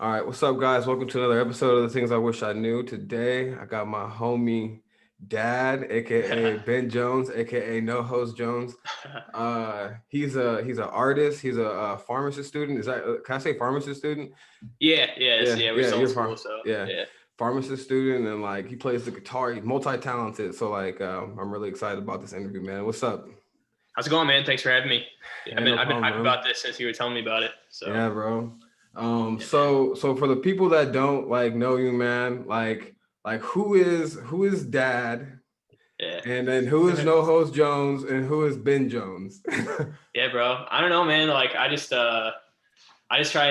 All right, what's up, guys? Welcome to another episode of the Things I Wish I Knew. Today, I got my homie Dad, aka Ben Jones, aka No Host Jones. He's an artist. He's a pharmacist student. Is that can I say pharmacist student? Yeah, we're still in You're school, so yeah, yeah. pharmacist student, and like he plays the guitar. He's multi-talented. So like, I'm really excited about this interview, man. What's up? How's it going, man? Thanks for having me. Yeah, Ain't no I've been problem, hyped man. about this since you were telling me about it. So Yeah, bro. yeah, man. So for the people that don't like know you, man, like who is Dad, Yeah. and then who is No Host Jones, and who is Ben Jones? Yeah, bro. I don't know, man. Like I just try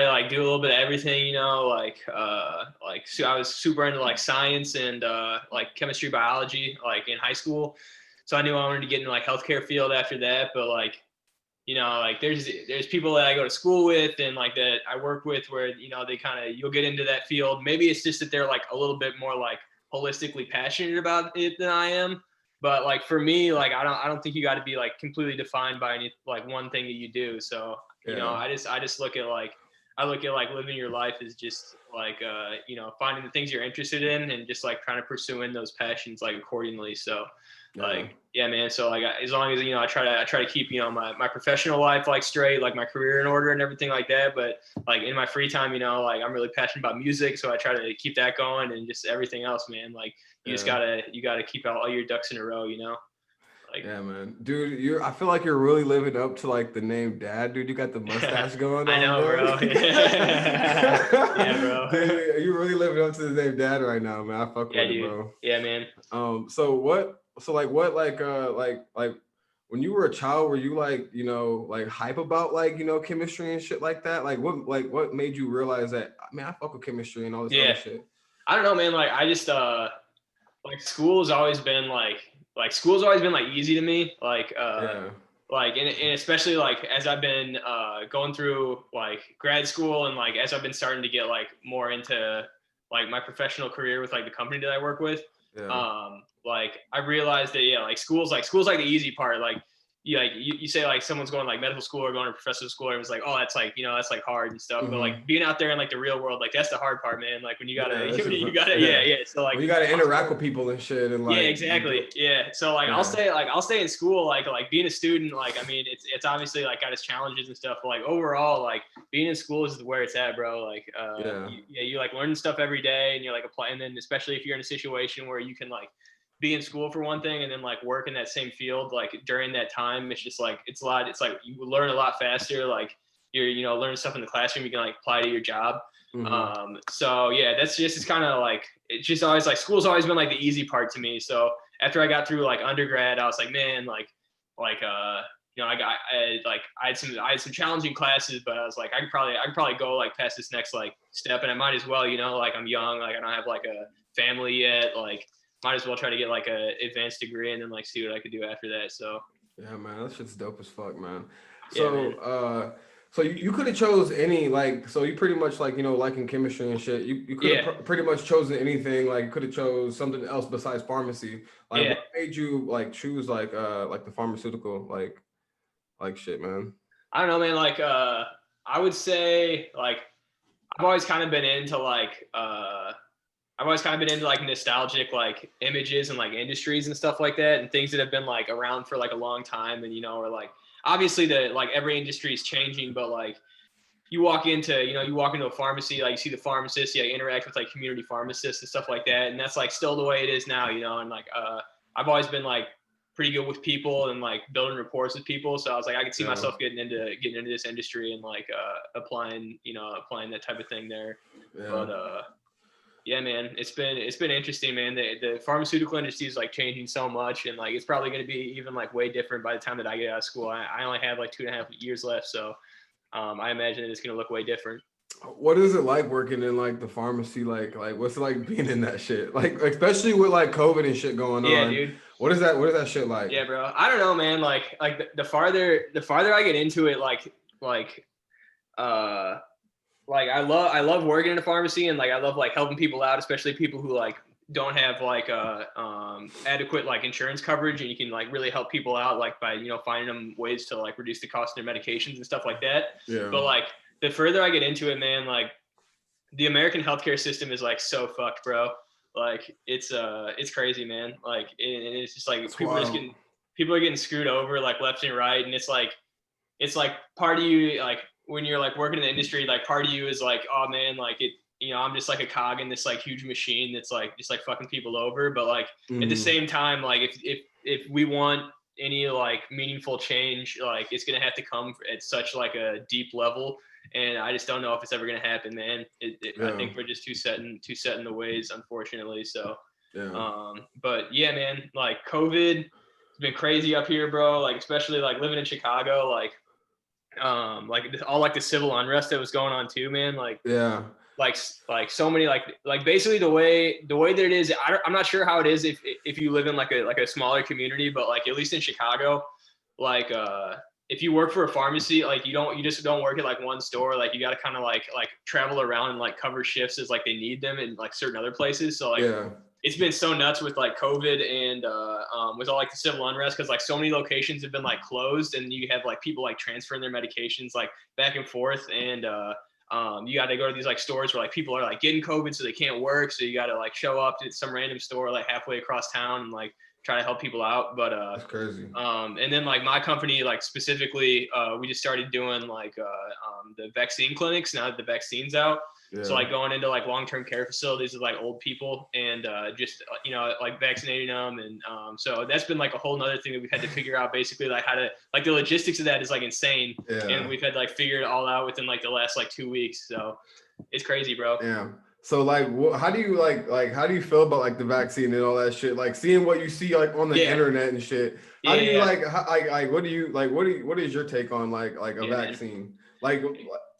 to like do a little bit of everything, so I was super into like science and like chemistry, biology, like in high school. So I knew I wanted to get into like healthcare field after that, but like like there's people that I go to school with and like that I work with where they kind of you'll get into that field. Maybe it's just that they're like a little bit more like holistically passionate about it than I am. But like for me, like I don't think you got to be like completely defined by any like one thing that you do. So Yeah, I just look at like I look at like living your life as just like finding the things you're interested in and just like trying to pursuing those passions like accordingly. So yeah, like yeah, man. So like as long as I try to keep my professional life like straight, like my career in order and everything like that. But like in my free time, like I'm really passionate about music, so I try to keep that going and just everything else, man. Like yeah, you gotta keep all your ducks in a row, like yeah, man. Dude, I feel like you're really living up to like the name Dad, dude. You got the mustache going I on, know, bro. bro. Yeah, bro. Dude, you really living up to the name Dad right now, man. I fuck Yeah, with it, dude. bro. Yeah, man. So like when you were a child, were you like, like hype about like, chemistry and shit like that? What made you realize that, man, I fuck with chemistry and all this other Yeah. shit? I don't know, man. Like I just like school's always been like easy to me. Yeah. And especially like as I've been going through like grad school and like as I've been starting to get like more into like my professional career with like the company that I work with, Yeah. like I realized that yeah, like school's like the easy part. Like you say like someone's going like medical school or going to professional school, and it's like, oh, that's like that's like hard and stuff. But like Mm-hmm. being out there in like the real world, like that's the hard part, man. Like when you gotta Yeah, that's just, you gotta yeah. yeah. So like Well, you got to interact with people and shit, and yeah, like you exactly. do. Yeah. So like Yeah. I'll stay in school, like being a student, like I mean it's obviously like got its challenges and stuff, but like overall, like being in school is where it's at, bro. Like Yeah. you like learning stuff every day and you're like applying, and then especially if you're in a situation where you can like be in school for one thing and then like work in that same field, like during that time, it's just like it's like you learn a lot faster, like you're learning stuff in the classroom you can like apply to your job. Mm-hmm. So yeah, that's just it's kind of like it's just always like school's always been like the easy part to me. So after I got through like undergrad, I was like, man, like I had some challenging classes, but I was like, I could probably go like past this next like step, and I might as well, like I'm young, like I don't have like a family yet, like might as well try to get like a advanced degree and then like see what I could do after that. So Yeah, man, that shit's dope as fuck, man. yeah, So, man. so you could have chose any like, so you pretty much like, liking chemistry and shit. You could have Yeah, pretty much chosen anything. Like, you could have chose something else besides pharmacy. Like, yeah. what made you like choose like the pharmaceutical like shit, man? I don't know, man. Like I would say like I've always kind of been into like I've always kind of been into like nostalgic like images and like industries and stuff like that and things that have been like around for like a long time and or like obviously the like every industry is changing, but like you walk into a pharmacy, like you see the pharmacist, you like, interact with like community pharmacists and stuff like that, and that's like still the way it is now, and like I've always been like pretty good with people and like building rapport with people, so I was like I could see Yeah, myself getting into this industry and like applying that type of thing there. yeah. But yeah, man, it's been interesting, man. The pharmaceutical industry is like changing so much, and like it's probably going to be even like way different by the time that I get out of school. I only have like 2.5 years left, so I imagine that it's going to look way different. What is it like working in like the pharmacy? Like what's it like being in that shit? Like especially with like COVID and shit going Yeah, on. dude. What is that shit like? Yeah, bro. I don't know, man. Like the farther I get into it, like uh I love working in a pharmacy and like I love like helping people out, especially people who like don't have like adequate like insurance coverage, and you can like really help people out like by finding them ways to like reduce the cost of their medications and stuff like that. Yeah. But like the further I get into it, man, like the American healthcare system is like so fucked, bro. Like it's crazy, man. Like and it's just like That's wild. people are getting screwed over like left and right, and it's like part of you, like when you're like working in the industry, like part of you is like, oh man, like it, you know, I'm just like a cog in this like huge machine that's like just like fucking people over. But like at the same time, like if we want any like meaningful change, like it's gonna have to come at such like a deep level. And I just don't know if it's ever gonna happen, man. I think we're just too set in the ways, unfortunately. So, but yeah, man, like COVID, it's been crazy up here, bro. Like especially like living in Chicago, like all like the civil unrest that was going on too, man. Like like so many like basically the way that it is. I'm not sure how it is if you live in like a smaller community, but like at least in Chicago, like if you work for a pharmacy, like you just don't work at like one store. Like you got to kind of like travel around and like cover shifts as like they need them in like certain other places. So like it's been so nuts with like COVID and with all like the civil unrest, because like so many locations have been like closed, and you have like people like transferring their medications like back and forth, and you got to go to these like stores where like people are like getting COVID so they can't work, so you got to like show up at some random store like halfway across town and like try to help people out. But that's crazy. And then like my company, like specifically, we just started doing like the vaccine clinics now that the vaccine's out. So like going into like long-term care facilities with like old people and just you know like vaccinating them, and so that's been like a whole nother thing that we've had to figure out, basically like how to, like the logistics of that is like insane, and we've had to like figure it all out within like the last like 2 weeks. So it's crazy, bro. So like, how do you like how do you feel about like the vaccine and all that shit? Like seeing what you see like on the internet and shit. How do you like what is your take on like a vaccine? Man.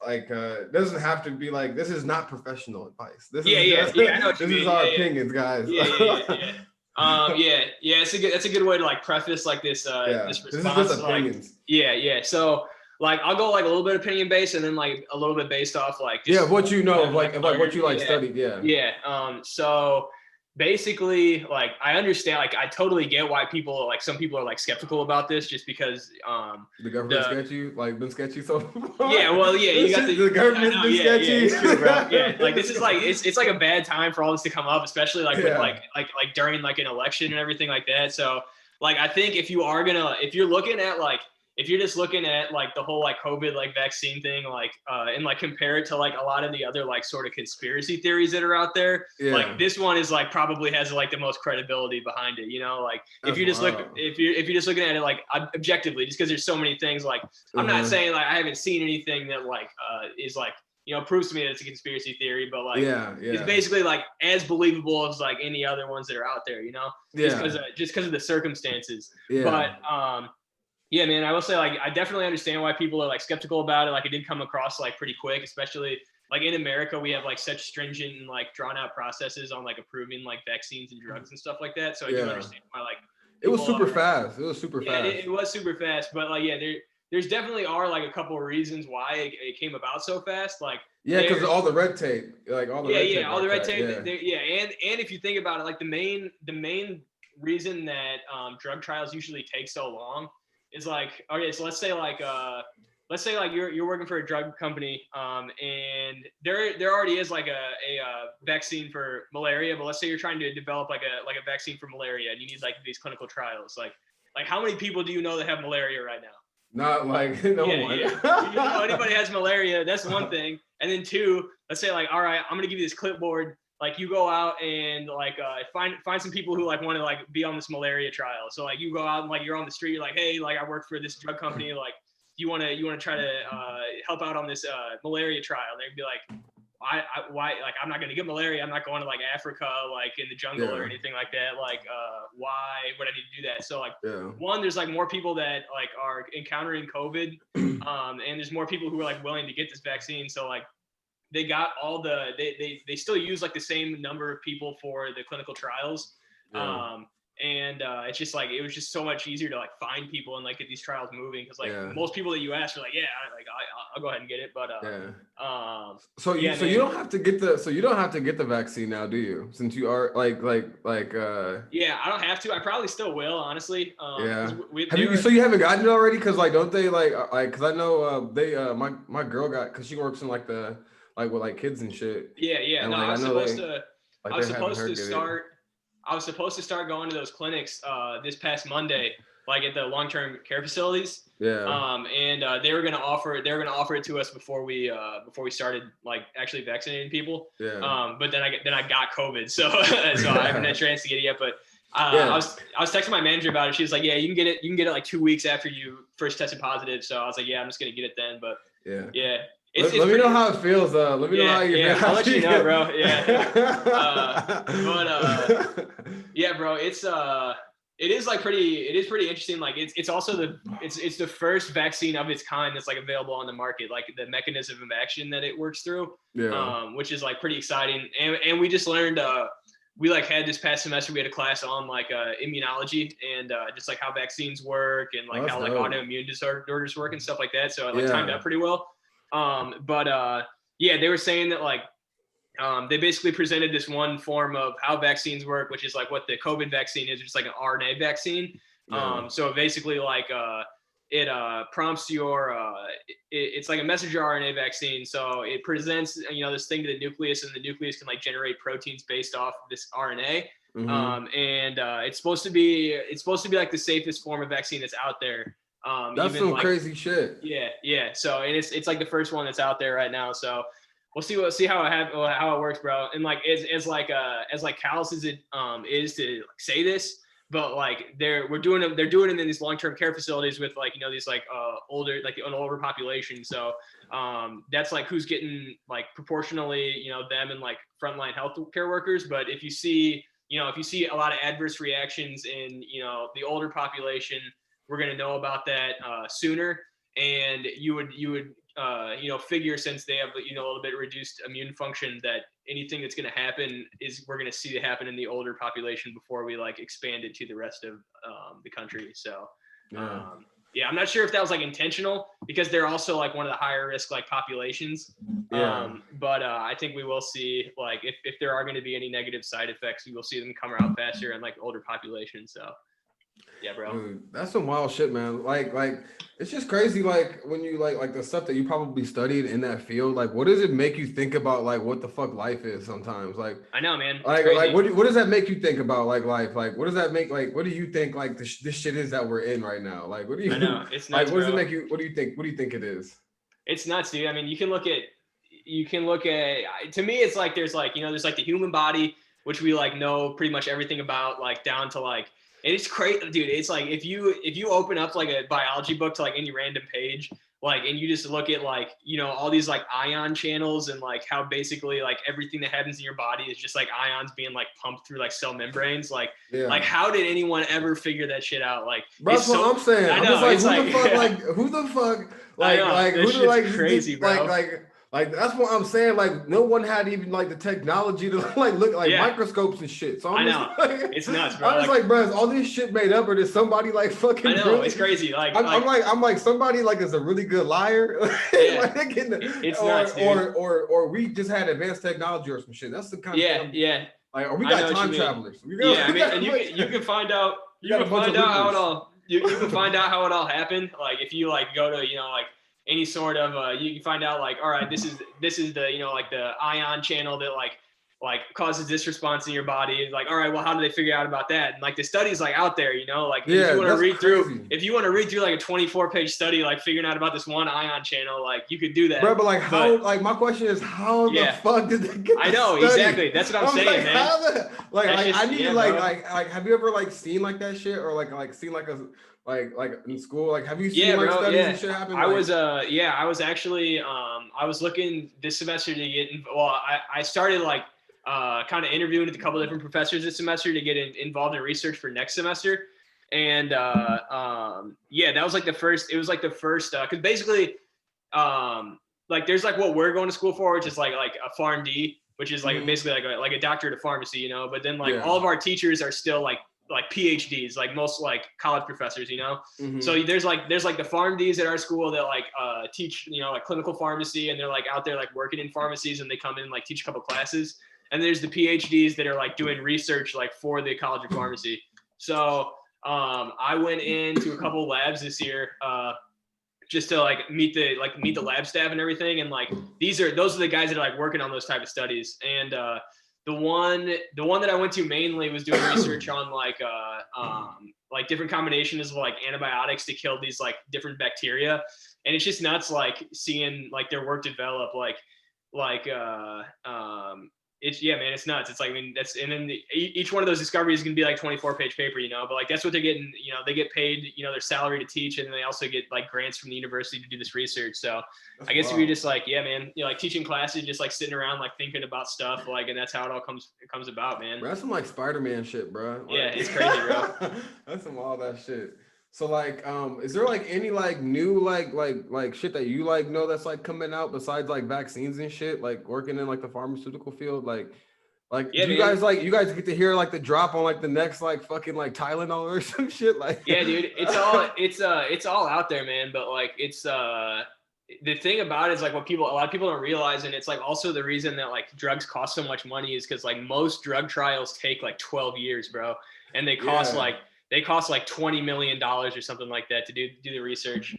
Like doesn't have to be like, this is not professional advice. This is our opinions, guys. That's a good way to like preface like this this response. This is just opinions. Like, so like I'll go like a little bit opinion based, and then like a little bit based off like just, what you know, like what you like studied. So basically, like I understand, like I totally get why people like some people are like skeptical about this, just because the government's sketchy, like been sketchy so far. You got the government's been sketchy. It's true, bro. Like this is like it's like a bad time for all this to come up, especially like with like during like an election and everything like that. So like I think if you're just looking at like the whole like COVID like vaccine thing, like and like compare it to like a lot of the other like sort of conspiracy theories that are out there, like this one is like probably has like the most credibility behind it, you know. Like if you're just looking at it like objectively, just because there's so many things, like I'm not saying like I haven't seen anything that like is like, you know, proves to me that it's a conspiracy theory, but like it's basically like as believable as like any other ones that are out there, you know, just because of the circumstances. But yeah, man, I will say, like, I definitely understand why people are like skeptical about it. Like, it did come across like pretty quick, especially like in America, we have like such stringent and like drawn out processes on like approving like vaccines and drugs and stuff like that. So I do understand why like it was super fast. It was super fast. It was super fast, but like there's definitely are like a couple of reasons why it came about so fast. Like because all the red tape, like all the red tape. And if you think about it, like the main reason that drug trials usually take so long is like, okay, so let's say like you're working for a drug company, and there already is like a vaccine for malaria, but let's say you're trying to develop like a vaccine for malaria, and you need like these clinical trials. Like how many people do you know that have malaria right now? Not like no one. You know anybody has malaria, that's one thing. And then two, let's say like, all right, I'm gonna give you this clipboard. Like you go out and like find some people who like want to like be on this malaria trial. So like you go out and like you're on the street, you're like, hey, like I work for this drug company. Like you want to try to help out on this malaria trial? They'd be like, why? Like I'm not gonna get malaria. I'm not going to like Africa, like in the jungle or anything like that. Like why would I need to do that? So like one, there's like more people that like are encountering COVID, and there's more people who are like willing to get this vaccine. So like they got all they still use like the same number of people for the clinical trials. And it's just like, it was just so much easier to like find people and like get these trials moving. Cause like most people that you ask are like, I'll go ahead and get it. But, so you don't have to get the vaccine now, do you? Since you are I don't have to. I probably still will, honestly. So you haven't gotten it already? Cause like, don't they cause I know my girl got, cause she works in like the like with like kids and shit. Yeah. And No, like I was supposed to. like I was they haven't supposed heard to get it. start. I was supposed to start going to those clinics this past Monday, like at the long-term care facilities. Yeah. And they were gonna offer it to us before we started like actually vaccinating people. Yeah. But then I got COVID, so so I haven't had a chance to get it yet. But I was texting my manager about it. She was like, yeah, you can get it like 2 weeks after you first tested positive. So I was like, yeah, I'm just gonna get it then. But yeah. Let me know how it feels. Let me know how you feel. I'll let you know, bro. Yeah. Yeah, bro. It is pretty interesting. Like it's also it's the first vaccine of its kind that's like available on the market. Like the mechanism of action that it works through, which is like pretty exciting. And we just learned. We like had this past semester, we had a class on like immunology and just like how vaccines work and like how like autoimmune disorders work and stuff like that. So it like timed out pretty well. Yeah, they were saying that like they basically presented this one form of how vaccines work, which is like what the COVID vaccine is, just like an RNA vaccine. So basically like it prompts your it's like a messenger RNA vaccine. So it presents this thing to the nucleus, and the nucleus can like generate proteins based off this RNA. And it's supposed to be like the safest form of vaccine that's out there. That's some crazy shit. Yeah. So and it's like the first one that's out there right now. So we'll see how it works, bro. And like as callous as it is to like say this, but like they're doing it in these long-term care facilities with like these like older, like an older population. So that's like who's getting like proportionally them and like frontline health care workers. But if you see a lot of adverse reactions in the older population, we're going to know about that sooner. And you would figure, since they have a little bit reduced immune function, that anything that's going to happen we're going to see it happen in the older population before we like expand it to the rest of the country. So yeah, I'm not sure if that was like intentional, because they're also like one of the higher risk like populations. But I think we will see, like if there are going to be any negative side effects, we will see them come out faster in like older populations. So yeah, bro. Dude, that's some wild shit, man. Like it's just crazy. Like when you like the stuff that you probably studied in that field, like what does it make you think about like what the fuck life is sometimes? Like I know, man. Like what does that make you think about like life? Like what does that make, like what do you think like this shit is that we're in right now? Like what do you I know, it's nuts, like what does bro. it make you, what do you think it is? It's nuts, dude. I mean, you can look at to me it's like there's like there's like the human body, which we like know pretty much everything about, like down to like, and it's crazy, dude. It's like if you open up like a biology book to like any random page, like, and you just look at like all these like ion channels, and like how basically like everything that happens in your body is just like ions being like pumped through like cell membranes. Like like how did anyone ever figure that shit out? Like bro, that's what I'm saying. I'm just like who the fuck like who the like crazy, bro. Like that's what I'm saying. Like no one had even like the technology to like look like microscopes and shit. So I'm just like, it's nuts, bro. I'm just like, bro, is all this shit made up, or did somebody like fucking? I know, really, it's crazy. Like I'm like somebody like is a really good liar. Yeah. It's nuts, dude. Or we just had advanced technology or some shit. That's the kind of yeah. Like, or we got time travelers. I mean, and you can find out. You can find out how it all. You can find out how it all happened. Like if you like go to like any sort of you can find out like, all right, this is the like the ion channel that like causes this response in your body. It's like, all right, well, how do they figure out about that? And like the studies like out there, like if you want to read through like a 24-page study, like figuring out about this one ion channel, like you could do that. Bro, but like how, like my question is how the fuck did they get I know, study? Exactly. That's what I'm saying, like, man. I need like have you ever like seen like that shit, or like seen like a like in school, like have you seen like studies and shit happen? I was actually I was looking this semester to get I started like kind of interviewing with a couple of different professors this semester to get involved in research for next semester. And that was like the first, because basically like there's like what we're going to school for, which is like a PharmD, which is like basically like a doctorate of pharmacy, but then like all of our teachers are still like PhDs, like most like college professors, So there's like the PharmDs at our school that like teach, like clinical pharmacy, and they're like out there like working in pharmacies, and they come in and like teach a couple classes. And there's the PhDs that are like doing research like for the College of Pharmacy. So I went into a couple labs this year just to like meet the lab staff and everything. And like those are the guys that are like working on those type of studies. And the one that I went to mainly was doing research on like different combinations of like antibiotics to kill these like different bacteria. And it's just nuts, like seeing like their work develop, it's man, it's nuts. It's like, I mean, and then each one of those discoveries is gonna be like 24-page paper, but like that's what they're getting. They get paid, their salary to teach, and they also get like grants from the university to do this research. So I guess if you're just like, man, like teaching classes, just like sitting around like thinking about stuff, like, and that's how it all comes about, man. Bro, that's some like Spider-Man shit, bro. Like, yeah, it's crazy, bro. That's some all that shit. So like, is there like any like new like shit that you like know that's like coming out besides like vaccines and shit, like working in like the pharmaceutical field, like yeah, do you guys get to hear like the drop on like the next like fucking like Tylenol or some shit? Like, yeah, dude, it's all out there, man. But like it's the thing about it is like what a lot of people don't realize, and it's like also the reason that like drugs cost so much money is because like most drug trials take like 12 years, bro, and they cost like $20 million or something like that to do the research.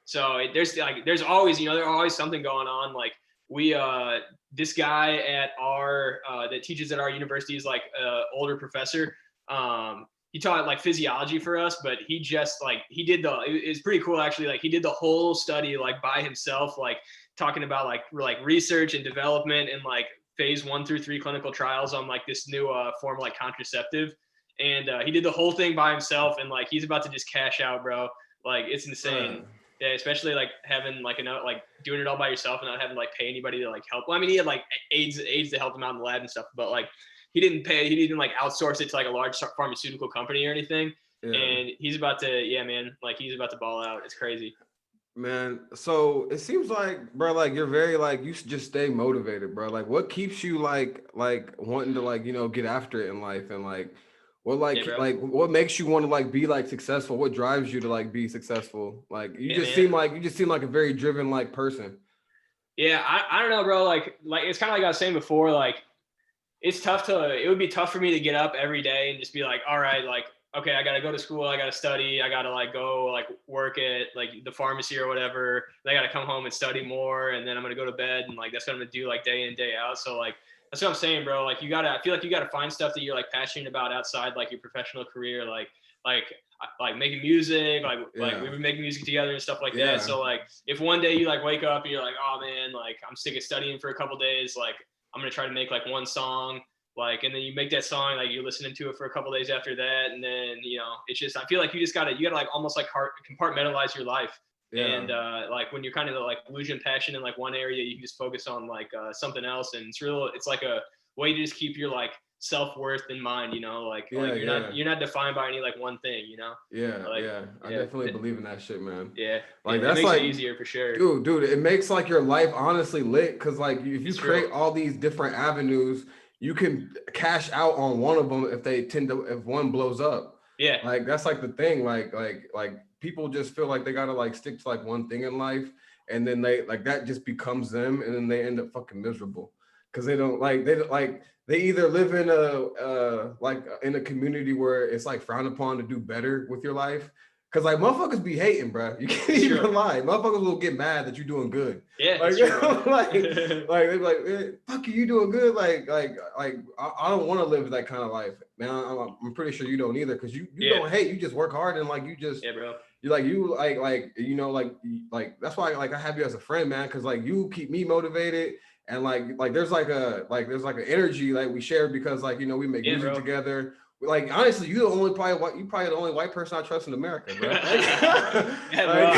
So there's always there's always something going on. Like we this guy at our that teaches at our university is like older professor. He taught like physiology for us, but he just like it's pretty cool actually. Like he did the whole study like by himself, like talking about like research and development and like phase 1 through 3 clinical trials on like this new form of like contraceptive. And he did the whole thing by himself, and like he's about to just cash out, bro. Like it's insane. Yeah, especially like having like doing it all by yourself and not having to like pay anybody to like help. Well, I mean, he had like aides to help him out in the lab and stuff, but like he didn't like outsource it to like a large pharmaceutical company or anything. Yeah. And he's about to, he's about to ball out. It's crazy. Man, so it seems like, bro, like you're very like you should just stay motivated, bro. Like what keeps you like wanting to like get after it in life, and like what what makes you want to like be like successful? What drives you to like be successful? Like you just seem like a very driven like person. Yeah, I don't know, bro. Like it's kind of like I was saying before. Like it would be tough for me to get up every day and just be like, all right, like okay, I gotta go to school, I gotta study, I gotta like go like work at like the pharmacy or whatever. Then I gotta come home and study more, and then I'm gonna go to bed, and like that's what I'm gonna do like day in day out. So like that's what I'm saying, bro. Like I feel like you gotta find stuff that you're like passionate about outside like your professional career, like making music, like we've been making music together and stuff like that. So like if one day you like wake up and you're like, oh man, like I'm sick of studying for a couple days, like I'm gonna try to make like one song, like, and then you make that song, like you're listening to it for a couple days after that, and then it's just I feel like you gotta like almost like compartmentalize your life. And like when you're kind of like losing passion in like one area, you can just focus on like something else, and it's like a way to just keep your like self-worth in mind, like you're not defined by any like one thing, I definitely believe in that shit, man. Like that's makes it easier for sure, dude. It makes like your life honestly lit, because like if you create all these different avenues, you can cash out on one of them if one blows up. Like that's like the thing, like people just feel like they gotta like stick to like one thing in life, and then they like that just becomes them, and then they end up fucking miserable because they either live in a community where it's like frowned upon to do better with your life. Cause like motherfuckers be hating, bro. You can't even lie. Motherfuckers will get mad that you're doing good. Yeah, like they're like, fuck you doing good. Like I don't want to live that kind of life, man. I'm pretty sure you don't either. Cause you don't hate. You just work hard, and like you just bro. That's why like I have you as a friend, man. Cause like you keep me motivated, and like there's like an energy like we share, because like we make music together. Like honestly, you're probably the only white person I trust in America, bro. Bro, I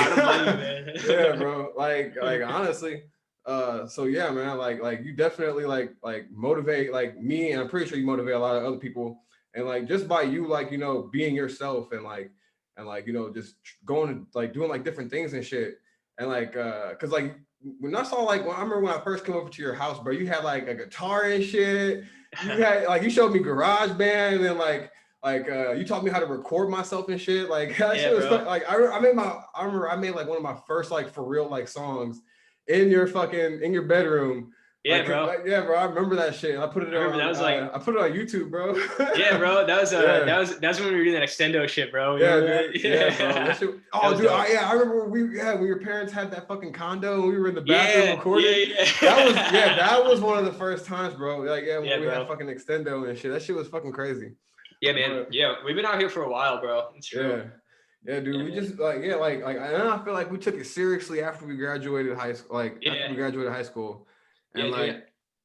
don't blame you, man. Yeah, bro. Like honestly. So yeah, man. Like you definitely like motivate like me, and I'm pretty sure you motivate a lot of other people. And like just by you like being yourself, and just going to like doing like different things and shit. And like cause like when I saw I remember when I first came over to your house, bro, you had like a guitar and shit. You had like you showed me GarageBand, and then like you taught me how to record myself and shit. Like that shit was fun. Like I remember I made like one of my first like for real like songs in your bedroom. Yeah, bro. Yeah, bro. I remember that shit. I put it I remember on. that was like, I put it on YouTube, bro. yeah, bro. That was Yeah. that's when we were doing that extendo shit, bro. You Yeah, remember that? dude. Yeah, bro. That shit. That Oh, was dude. dope. I remember when your parents had that fucking condo and we were in the bathroom Yeah, recording. yeah, That yeah. was one of the first times, bro. Like, yeah, when Yeah, we had bro. fucking extendo and shit. That shit was fucking crazy. Yeah, man. But Yeah, we've been out here for a while, bro. It's true. yeah. Yeah, dude. Yeah, We man. just and I feel like we took it seriously after we graduated high school. Like after Yeah, we graduated high school, and yeah, dude.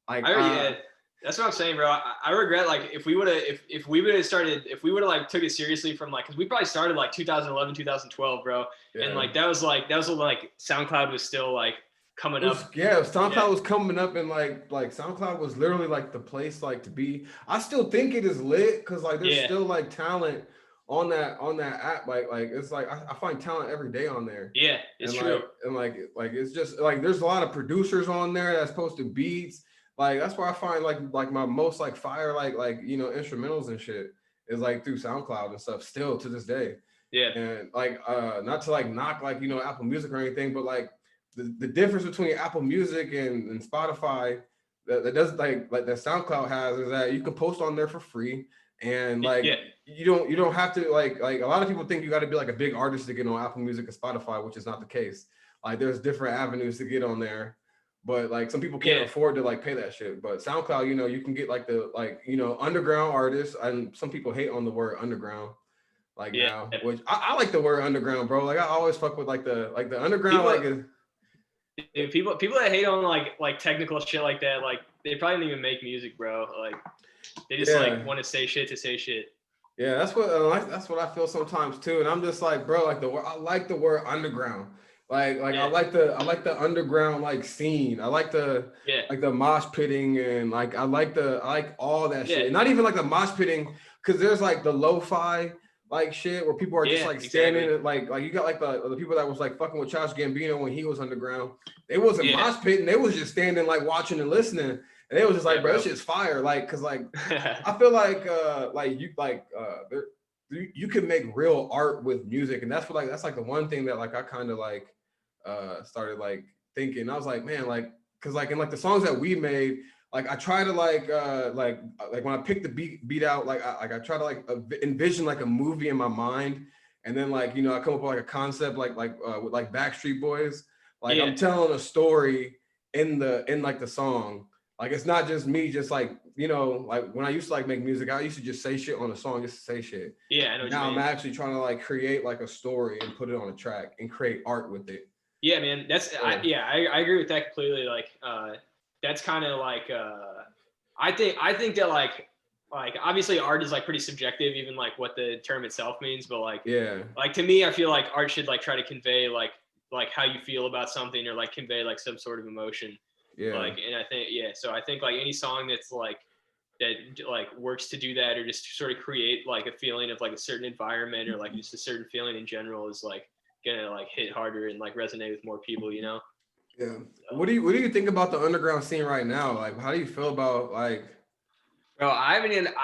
like Yeah, that's what I'm saying, bro. I regret like if we would have if we would have started if we would have like took it seriously from like because we probably started like 2011 2012, bro, and yeah. like that was when like SoundCloud was still like coming up. SoundCloud Yeah, was coming up and like SoundCloud was literally like the place like to be. I still think it is lit because like there's yeah, still like talent on that app. Like it's like I find talent every day on there. yeah. It's And true. like it's just like there's a lot of producers on there that's posted beats. Like that's where I find like my most like fire like you know instrumentals and shit is like through SoundCloud and stuff still to this day. Yeah, And like not to like knock like you know Apple Music or anything, but like the difference between Apple Music and Spotify that does like that SoundCloud has is that you can post on there for free and like yeah, you don't have to like a lot of people think you got to be like a big artist to get on Apple Music and Spotify, which is not the case. Like there's different avenues to get on there, but like some people can't yeah, afford to like pay that shit. But SoundCloud, you know, you can get like the like you know underground artists, and some people hate on the word underground like yeah. now, which I like the word underground, bro. Like I always fuck with like the underground People, like dude, people that hate on like technical shit like that, like they probably don't even make music, bro. Like they just yeah. like want to say shit to say shit. Yeah, that's what I feel sometimes too. And I'm just like, bro, like the word I like the word underground. Like Yeah, I like the underground like scene. I like the yeah, mosh pitting and like I like all that yeah, shit. Not even like the mosh pitting, because there's like the lo-fi like shit where people are just yeah. like standing Exactly. and like you got like the people that was like fucking with Josh Gambino when he was underground. They wasn't Yeah, mosh pitting, they was just standing like watching and listening. And they was just like, yeah, bro, bro. this shit's fire. Like, cause I feel you can make real art with music, and that's like the one thing that like I kind of like started like thinking. I was like, man, like because like in like the songs that we made, like I try to like when I pick the beat out, like I try to like envision like a movie in my mind, and then like you know I come up with like a concept with like Backstreet Boys, like Yeah, I'm telling a story in like the song. Like it's not just me, just like you know, like when I used to like make music, I used to just say shit on a song just to say shit. yeah. I know what you Now I'm mean. actually trying to like create like a story and put it on a track and create art with it. Yeah, man. I agree with that completely. Like, that's kind of like, I think that like obviously art is like pretty subjective, even like what the term itself means. But Yeah, like to me, I feel like art should like try to convey like how you feel about something or like convey like some sort of emotion. yeah, Like, and I think so I think like any song that's like that like works to do that or just sort of create like a feeling of like a certain environment or like just a certain feeling in general is like gonna like hit harder and like resonate with more people, you know. yeah. So, What do you think about the underground scene right now? Like, how do you feel about like? bro, I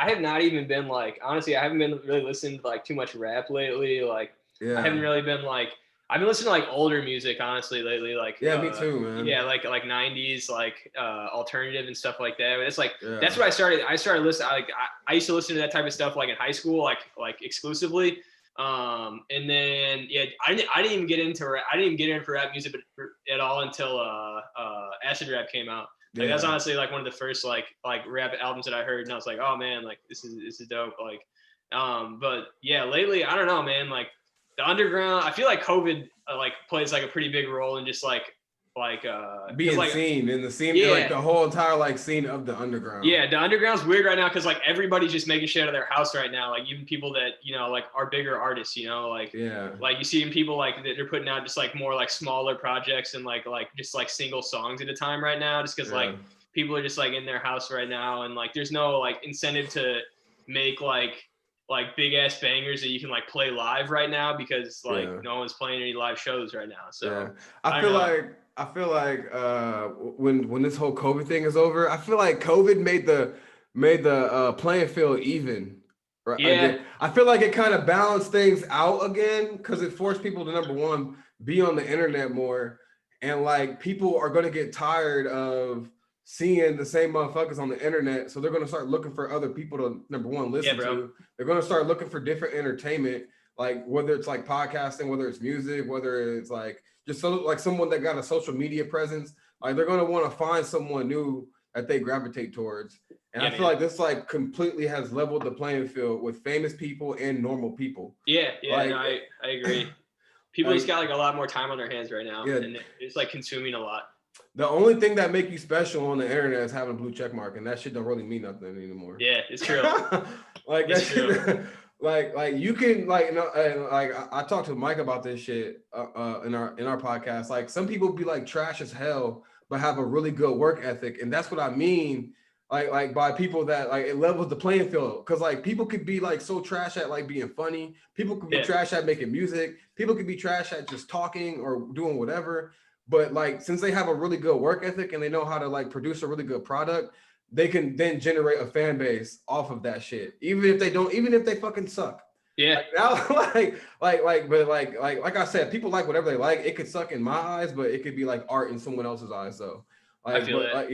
have not even been like honestly I haven't been really listening to like too much rap lately. Like I Yeah, haven't really been like I've been listening to like older music honestly lately, like yeah, me too, man. yeah, like 90s like alternative and stuff like that. But it's like Yeah, that's what I started listening like I used to listen to that type of stuff like in high school, like exclusively. And then yeah, I didn't even get into rap music at all until acid rap came out. Like that's yeah, honestly like one of the first like rap albums that I heard, and I was like, oh man, like this is dope. Like, but yeah, lately I don't know, man. Like the underground, I feel like COVID like plays like a pretty big role in just because being like seen in the scene, like yeah, the whole entire like scene of the underground. yeah, the underground's weird right now because like everybody's just making shit out of their house right now. Like even people that you know like are bigger artists, you know, Yeah, like you see people like that they're putting out just like more like smaller projects and like just like single songs at a time right now, just because like yeah, people are just like in their house right now and like there's no like incentive to make like big ass bangers that you can like play live right now because like yeah. no one's playing any live shows right now. Yeah, So I don't know. I feel like when this whole COVID thing is over, I feel like COVID made the playing field even. Right Yeah, again, I feel like it kind of balanced things out again because it forced people to number one be on the internet more, and like people are gonna get tired of seeing the same motherfuckers on the internet. So they're going to start looking for other people to, number one, listen to. They're going to start looking for different entertainment, like whether it's like podcasting, whether it's music, whether it's like just so like someone that got a social media presence. Like they're going to want to find someone new that they gravitate towards. And I feel like this like completely has leveled the playing field with famous people and normal people. Yeah, like, no, I agree. People just got like a lot more time on their hands right now, and it's like consuming a lot. The only thing that make you special on the internet is having a blue check mark, and that shit don't really mean nothing anymore. Yeah, it's true. Like that's true. like you can like and like I talked to Mike about this shit in our podcast. Like some people be like trash as hell, but have a really good work ethic, and that's what I mean. Like by people that like it levels the playing field, because like people could be like so trash at like being funny, people could be trash at making music, people could be trash at just talking or doing whatever, but like since they have a really good work ethic and they know how to like produce a really good product, they can then generate a fan base off of that shit, even if they fucking suck. Yeah. Like now, like I said, people like whatever they like. It could suck in my eyes, but it could be like art in someone else's eyes though. Like, I feel but,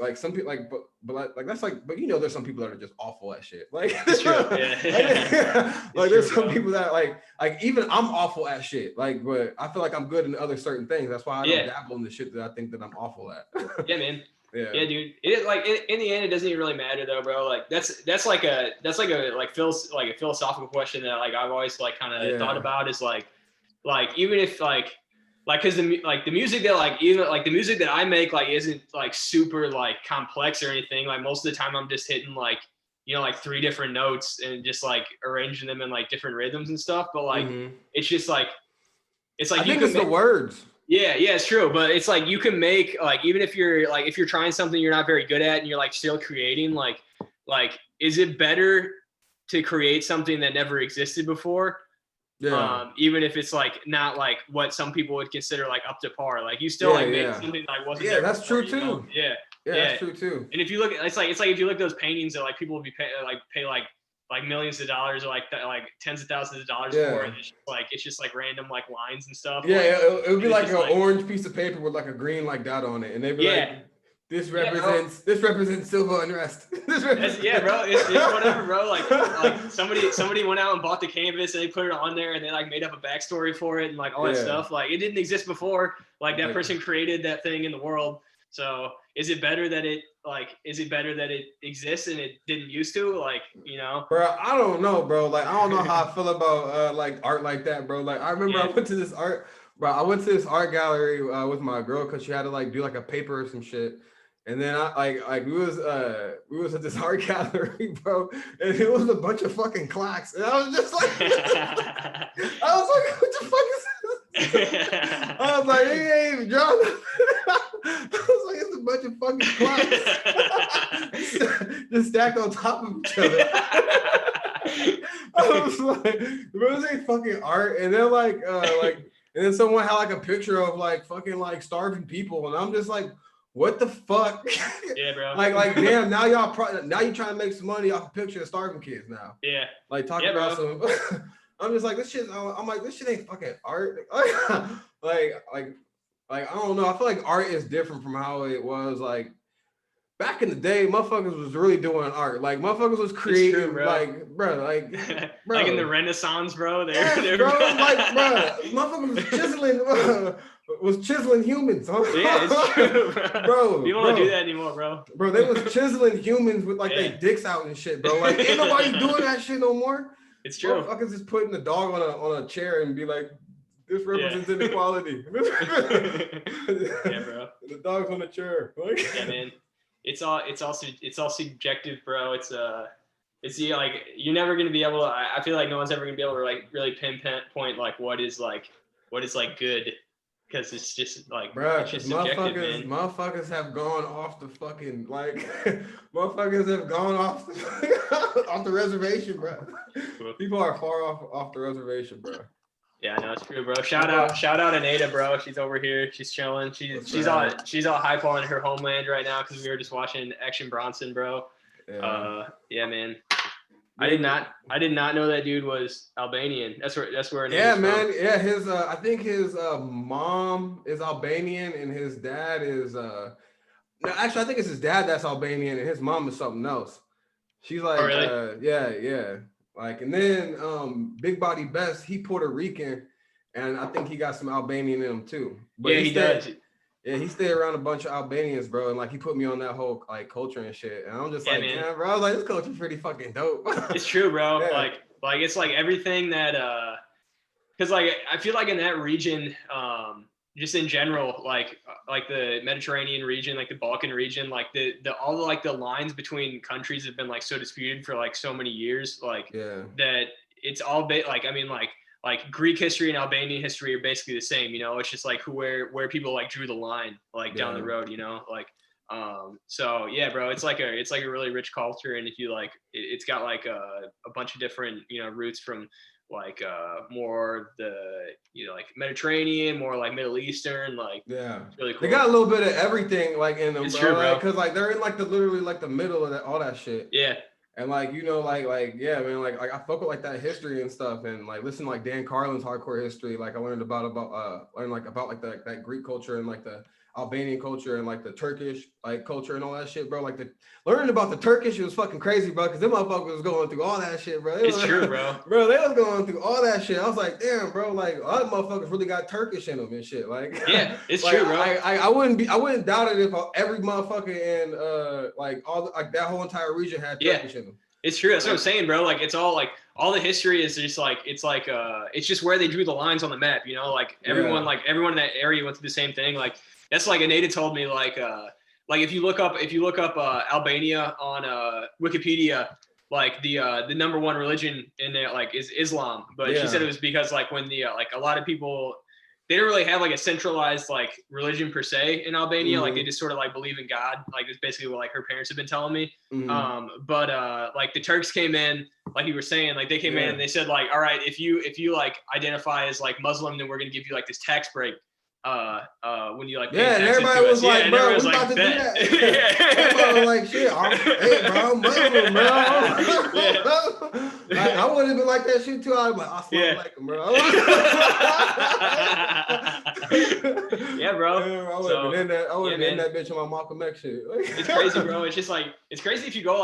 like some people like, but that's like, but you know, there's some people that are just awful at shit. Like, it's true. Yeah. Like there's some people that like even I'm awful at shit. Like, but I feel like I'm good in other certain things. That's why I don't dabble in the shit that I think that I'm awful at. Yeah, man. Yeah, dude. It like in the end, it doesn't even really matter though, bro. Like that's like a philosophical question that like I've always like kind of thought about is like even if like because the music that like even like the music that I make like isn't like super like complex or anything. Like most of the time I'm just hitting like, you know, like 3 different notes and just like arranging them in like different rhythms and stuff. But like it's just like I think it's the words. Yeah, it's true. But it's like you can make like even if you're trying something you're not very good at and you're like still creating like is it better to create something that never existed before? Yeah. Even if it's like not like what some people would consider like up to par, like you still made something that wasn't. Yeah, that's true too. Know? Yeah, that's true too. And if you look at it's like if you look at those paintings that like people would be pay like millions of dollars or like tens of thousands of dollars for, and it's just like random like lines and stuff. Yeah, it would be like an orange piece of paper with like a green like dot on it, and they'd be like, this represents civil unrest. Yeah, bro. It's whatever, bro. Like somebody went out and bought the canvas and they put it on there and they like made up a backstory for it and like all that stuff. Like it didn't exist before. Like that person created that thing in the world. So is it better that it exists and it didn't used to? Like, you know? Bro, I don't know, bro. Like I don't know how I feel about like art like that, bro. Like I remember I went to this art gallery with my girl because she had to like do like a paper or some shit. And then we was at this art gallery, bro, and it was a bunch of fucking clocks. And I was just like, what the fuck is this? I was like, he ain't even drawn. I was like, it's a bunch of fucking clocks just stacked on top of each other. I was like, bro, this ain't fucking art. And then and then someone had like a picture of like fucking like starving people, and I'm just like, what the fuck? Yeah, bro. like damn, now you trying to make some money off a picture of starving kids now. Yeah. Like talking about some. I'm just like, this shit. I'm like, this shit ain't fucking art. like I don't know. I feel like art is different from how it was like back in the day. Motherfuckers was really doing art. Like motherfuckers was creating, bro. Like like in the Renaissance, bro. Bro, motherfuckers was chiseling. Was chiseling humans, huh? Yeah, it's true, bro. You don't want to do that anymore, bro. Bro, they was chiseling humans with like their dicks out and shit, bro. Like, ain't nobody doing that shit no more. It's true. Motherfuckers just putting the dog on a chair and be like, this represents inequality. Yeah, bro. The dog's on the chair. Like, yeah, man. It's all subjective, bro. It's like you're never gonna be able to. I feel like no one's ever gonna be able to like really pinpoint like what is good. Because it's just like, bro, it's just subjective, man. Motherfuckers have gone off the fucking motherfuckers have gone off the reservation, bro. People are far off the reservation, bro. Yeah, no, it's true, bro. Shout out Anita, bro. She's over here. She's chilling. She's all hype on her homeland right now because we were just watching Action Bronson, bro. Yeah, man. I did not know that dude was Albanian. That's where. Yeah, man. From. Yeah, his I think his mom is Albanian and his dad is No, actually, I think it's his dad that's Albanian, and his mom is something else. She's like, really? yeah. Like, and then Big Body Best, he Puerto Rican, and I think he got some Albanian in him too. But Yeah, he does. yeah, he stayed around a bunch of Albanians, bro, and like he put me on that whole like culture and shit. And I'm just Yeah, like, man. yeah, bro. I was like, this culture's pretty fucking dope. It's true, bro. Yeah. Like it's like everything that because like I feel like in that region, just in general, like the Mediterranean region, like the Balkan region, like the all the like the lines between countries have been like so disputed for like so many years, like Yeah. that it's all like I mean like Greek history and Albanian history are basically the same, you know. It's just like where people like drew the line like down the road, you know, like so yeah, bro, it's like a really rich culture, and if you like it's got like a bunch of different, you know, roots from like more the, you know, like Mediterranean, more like Middle Eastern, like Yeah. it's really cool. They got a little bit of everything like in them, It's bro. true, bro. Like, cause like they're in like the literally like the middle of that, all that shit. Yeah. And like, you know, like yeah, man, like I fuck with like that history and stuff, and like listen to like Dan Carlin's hardcore history. Like I learned about learned like about like that Greek culture and like the Albanian culture and like the Turkish like culture and all that shit, bro. Like the learning about the Turkish, it was fucking crazy, bro, because them motherfuckers was going through all that shit, bro. It's true, bro. Bro, they was going through all that shit. I was like, damn, bro, like all the motherfuckers really got Turkish in them and shit. Like, yeah, it's like, true, bro. I wouldn't doubt it if every motherfucker in like all like that whole entire region had Turkish in them. It's true. That's what I'm saying, bro. Like it's all like all the history is just like it's just where they drew the lines on the map, you know, like everyone in that area went through the same thing. Like that's like Anita told me like if you look up Albania on Wikipedia, like the number one religion in there like is Islam. But she said it was because like when the like a lot of people, they don't really have like a centralized like religion per se in Albania. Like they just sort of like believe in God. Like it's basically what like her parents have been telling me. But like the Turks came in, like you were saying, like they came in and they said like, all right, if you like identify as like Muslim, then we're gonna give you like this tax break. When you like pay and taxes everybody to was us. like, bro, we like, about to do that. Everybody was like, shit, hey, bro, I'm Muslim, bro. Like, I would have been like that shit too. I was like, I still like him, bro. Yeah, bro. I would have been in that. I would have been in that bitch on my Malcolm X shit. It's crazy, bro. It's just like it's crazy if you go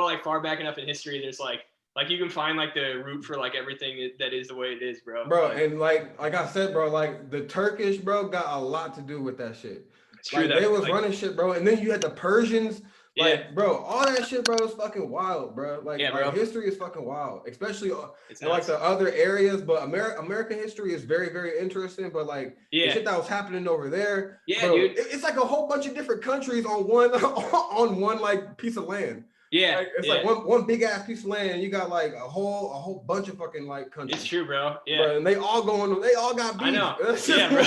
like far back enough in history. There's like you can find like the root for like everything that is the way it is, bro. Bro, and like I said, bro, like the Turkish, bro, got a lot to do with that shit. It's true. Like they was running shit, bro, and then you had the Persians. Like, bro, all that shit, bro, is fucking wild, bro. Like, like history is fucking wild, especially in like the other areas. But American history is very, very interesting. But like the shit that was happening over there, bro, dude, it's like a whole bunch of different countries on one like piece of land. Yeah, like, it's like one big ass piece of land, and you got like a whole bunch of fucking like countries. It's true, bro. Yeah, bro, and they all got beef. I know. Yeah, bro.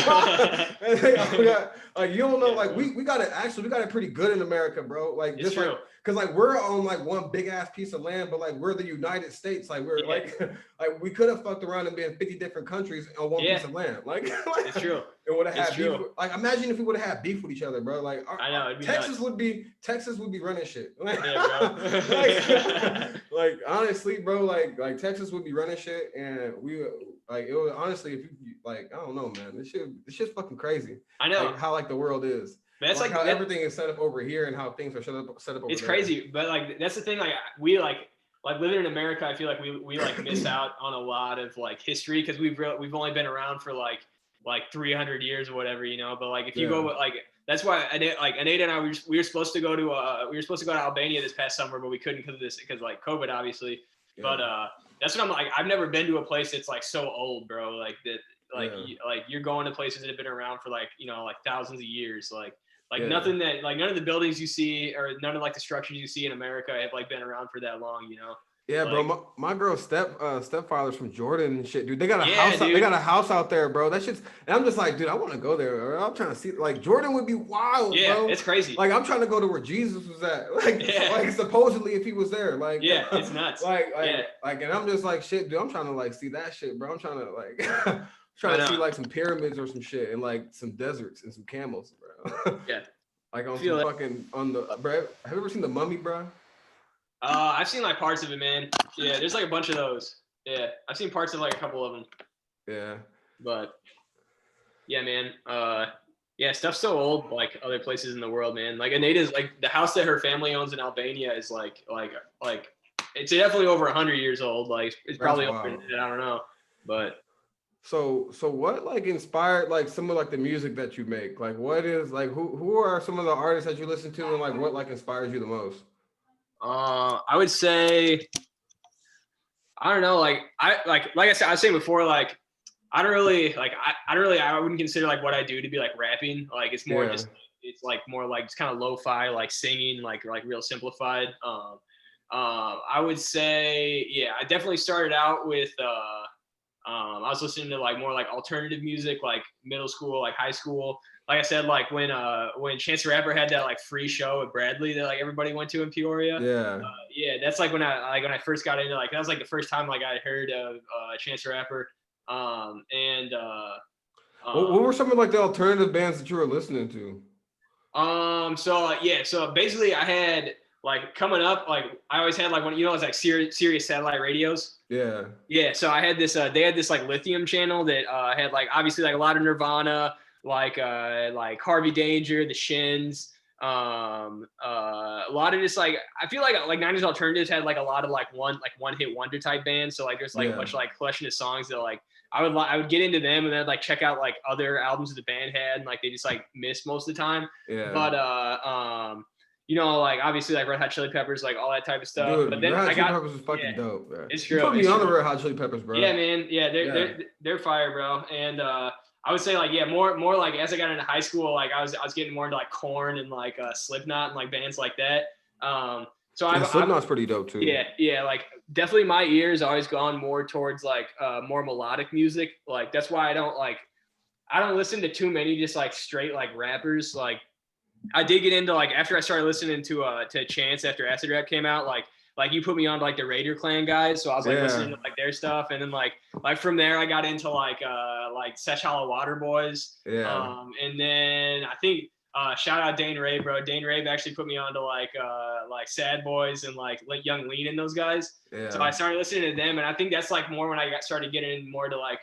And they all got like you don't know like we got it pretty good in America, bro. Like it's just true. like because like we're on like one big ass piece of land, but like we're the United States. Like we're like we could have fucked around and been 50 different countries on one piece of land. Like it's true. It would have had beef. Like imagine if we would have had beef with each other, bro. Like I know Texas would be running shit. Yeah, bro. like honestly, bro, like Texas would be running shit, and we like it was honestly if you like I don't know, man. This shit's fucking crazy. I know like, how like the world is. That's like how everything is set up over here and how things are set up over it's there. crazy, but like that's the thing. Like we like living in America, I feel like we like miss out on a lot of like history because we've only been around for like 300 years or whatever, you know. But like if you go like that's why Anita and I we were supposed to go to Albania this past summer, but we couldn't because like COVID obviously. Yeah. But that's what I'm like. I've never been to a place that's like so old, bro. Like that. Like you're going to places that have been around for like, you know, like thousands of years. Like nothing that like none of the buildings you see or none of like the structures you see in America have like been around for that long, you know. Yeah, like, bro. My girl's stepfather's from Jordan and shit, dude. They got a house. They got a house out there, bro. That shit's. And I'm just like, dude, I want to go there. I'm trying to see. Like Jordan would be wild, bro. It's crazy. Like I'm trying to go to where Jesus was at. Like supposedly if he was there. Like it's nuts. And I'm just like, shit, dude. I'm trying to like see that shit, bro. I'm trying to like. Trying to see like some pyramids or some shit and like some deserts and some camels, bro. Like on some fucking on the bro. Have you ever seen The Mummy, bro? I've seen like parts of it, man. Yeah, there's like a bunch of those. Yeah, I've seen parts of like a couple of them. Yeah. But yeah, man. Yeah, stuff's so old, like other places in the world, man. Like Anita's, like the house that her family owns in Albania is like it's definitely over 100 years old. Like it's That's probably older than wild. that, I don't know, but So what like inspired like some of like the music that you make? Like what is like who are some of the artists that you listen to and like what like inspires you the most? I would say I don't know, like I said, I was saying before, like I don't really like I don't really I wouldn't consider like what I do to be like rapping. Like it's more Yeah. just it's like more like it's kind of lo-fi, like singing, like real simplified. I would say yeah, I definitely started out with I was listening to like more like alternative music, like middle school, like high school. Like I said, like when Chance the Rapper had that like free show at Bradley that like everybody went to in Peoria. Yeah. Yeah, that's like when I first got into like that was like the first time like I heard of Chance the Rapper. And What um, were some of like the alternative bands that you were listening to? so yeah, so basically I had like coming up, like I always had like one, it's like Sirius satellite radios. Yeah. Yeah, so I had this. They had this like lithium channel that had like obviously like a lot of Nirvana, like Harvey Danger, the Shins, a lot of just like I feel like '90s alternatives had like a lot of like one hit wonder type bands. So like there's like a Yeah. bunch of like collection of songs that like I would get into them and then like check out like other albums that the band had and like they just like missed most of the time. Yeah. But like obviously like Red Hot Chili Peppers, like all that type of stuff. But Dude, then Red Hot I Chili got Peppers is yeah, fucking dope, bro. it's You true. put me It's on the true. Red Hot Chili Peppers, bro. Yeah, man. Yeah, they're Yeah. they're they're fire, bro. And I would say like yeah, more like as I got into high school, like I was getting more into like Korn and like Slipknot and like bands like that. So Yeah, I've Slipknot's pretty dope too. yeah, like definitely my ears always gone more towards like more melodic music. Like that's why I don't listen to too many just like straight like rappers. Like I did get into like after I started listening to Chance after Acid Rap came out, like you put me on like the Raider Clan guys, so I was like Yeah. listening to like their stuff, and then like from there I got into like Sesh Hollow Water Boys, Yeah. and then I think shout out Dane Ray, bro. Dane Ray actually put me on to like Sad Boys and like Young Lean and those guys. So I Yeah. started listening to them, and I think that's like more when I started getting more to like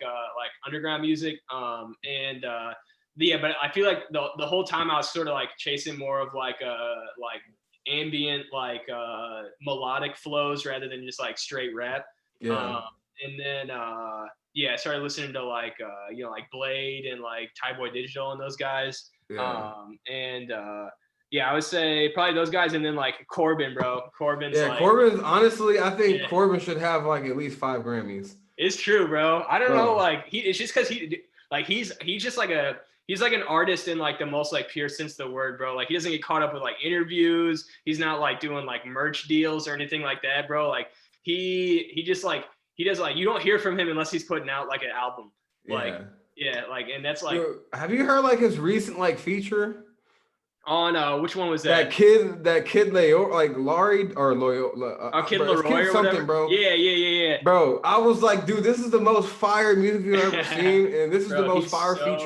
underground music, and yeah, but I feel like the whole time I was sort of like chasing more of like ambient melodic flows rather than just like straight rap. Yeah. And then yeah, I started listening to like like Blade and like Ty Boy Digital and those guys. Yeah. And yeah, I would say probably those guys, and then like Corbin, bro. Corbin's Yeah, like Corbin's honestly, I think yeah, Corbin should have like at least 5 Grammys. it's true, bro. I don't know, Bro. like it's just because he's just like he's like an artist in like the most like pure sense of the word, bro. Like he doesn't get caught up with like interviews. He's not like doing like merch deals or anything like that, bro. Like he just like he does like you don't hear from him unless he's putting out like an album. Like Yeah. yeah, like and that's like Dude, have you heard like his recent like feature? on which one was That that? kid Leo, like Laurie or Loyal, Kid bro, it's Leroy or something, whatever. bro. Yeah. Bro, I was like, dude, this is the most fire music you've ever seen, and this is the Bro, most he's fire so cold,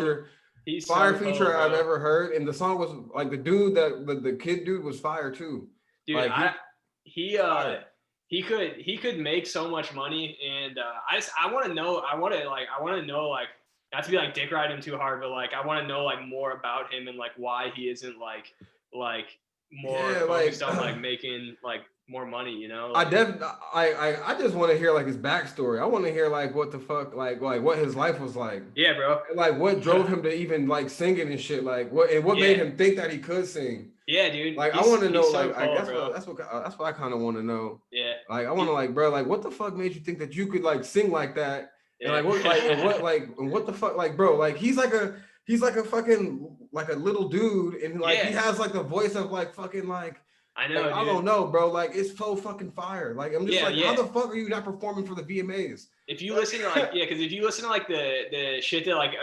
feature I've bro. ever heard. And the song was like the dude that the kid dude was fire too. Dude, Like he fire. he could make so much money, and I want to know like not to be like dick ride him too hard, but like I want to know like more about him and like why he isn't like more Yeah, like focused on like making like more money, you know? I Like, I just want to hear like his backstory. I want to hear like what the fuck like what his life was like. yeah, bro. Like what drove him to even like singing and shit. Like what made Yeah, him think that he could sing. yeah, dude. Like I want to know He's so like cold, that's bro. that's what I kind of want to know. Yeah, Like I want to he, like bro like what the fuck made you think that you could like sing like that and yeah. what the fuck like bro like he's like a fucking like a little dude and like he Yeah, has like the voice of like fucking I like, know, I dude. don't know, bro. Like, it's so fucking fire. Like, I'm just Yeah, like, how yeah. the fuck are you not performing for the VMAs? If you listen to like yeah, because if you listen to like the shit that like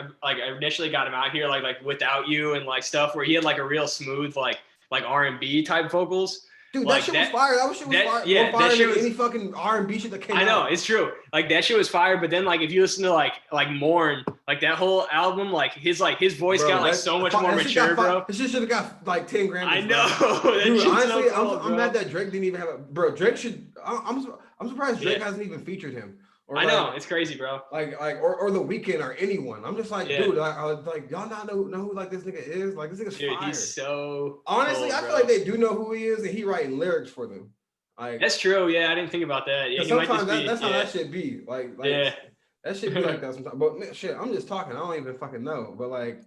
initially got him out here like Without You and like stuff where he had like a real smooth like R&B type vocals. Dude, that Like shit was fire. That shit was fire. yeah, More that fire shit than was any fucking R&B shit that came I know out. it's true. Like that shit was fire, but then like if you listen to like Mourn, like that whole album, like his voice Bro, got like so much more that shit mature, bro. That shit should have got like 10 Grammys. I know. That Dude, shit's honestly, so cool, I'm mad that Drake didn't even have a bro. Drake should. I'm surprised Drake hasn't even featured him Or I know like, it's crazy, bro. or The Weeknd or anyone. I'm just like, Yeah, dude, I was like, y'all not know who like this nigga is? Like, this nigga's dude, he's fire. so Honestly, cold, I feel bro. like they do know who he is, and he writing lyrics for them. Like, That's true. Yeah, I didn't think about that. Yeah, because he might sometimes just be. that's how Yeah, that shit be. yeah. That should be like that sometimes. But shit, I'm just talking. I don't even fucking know. But like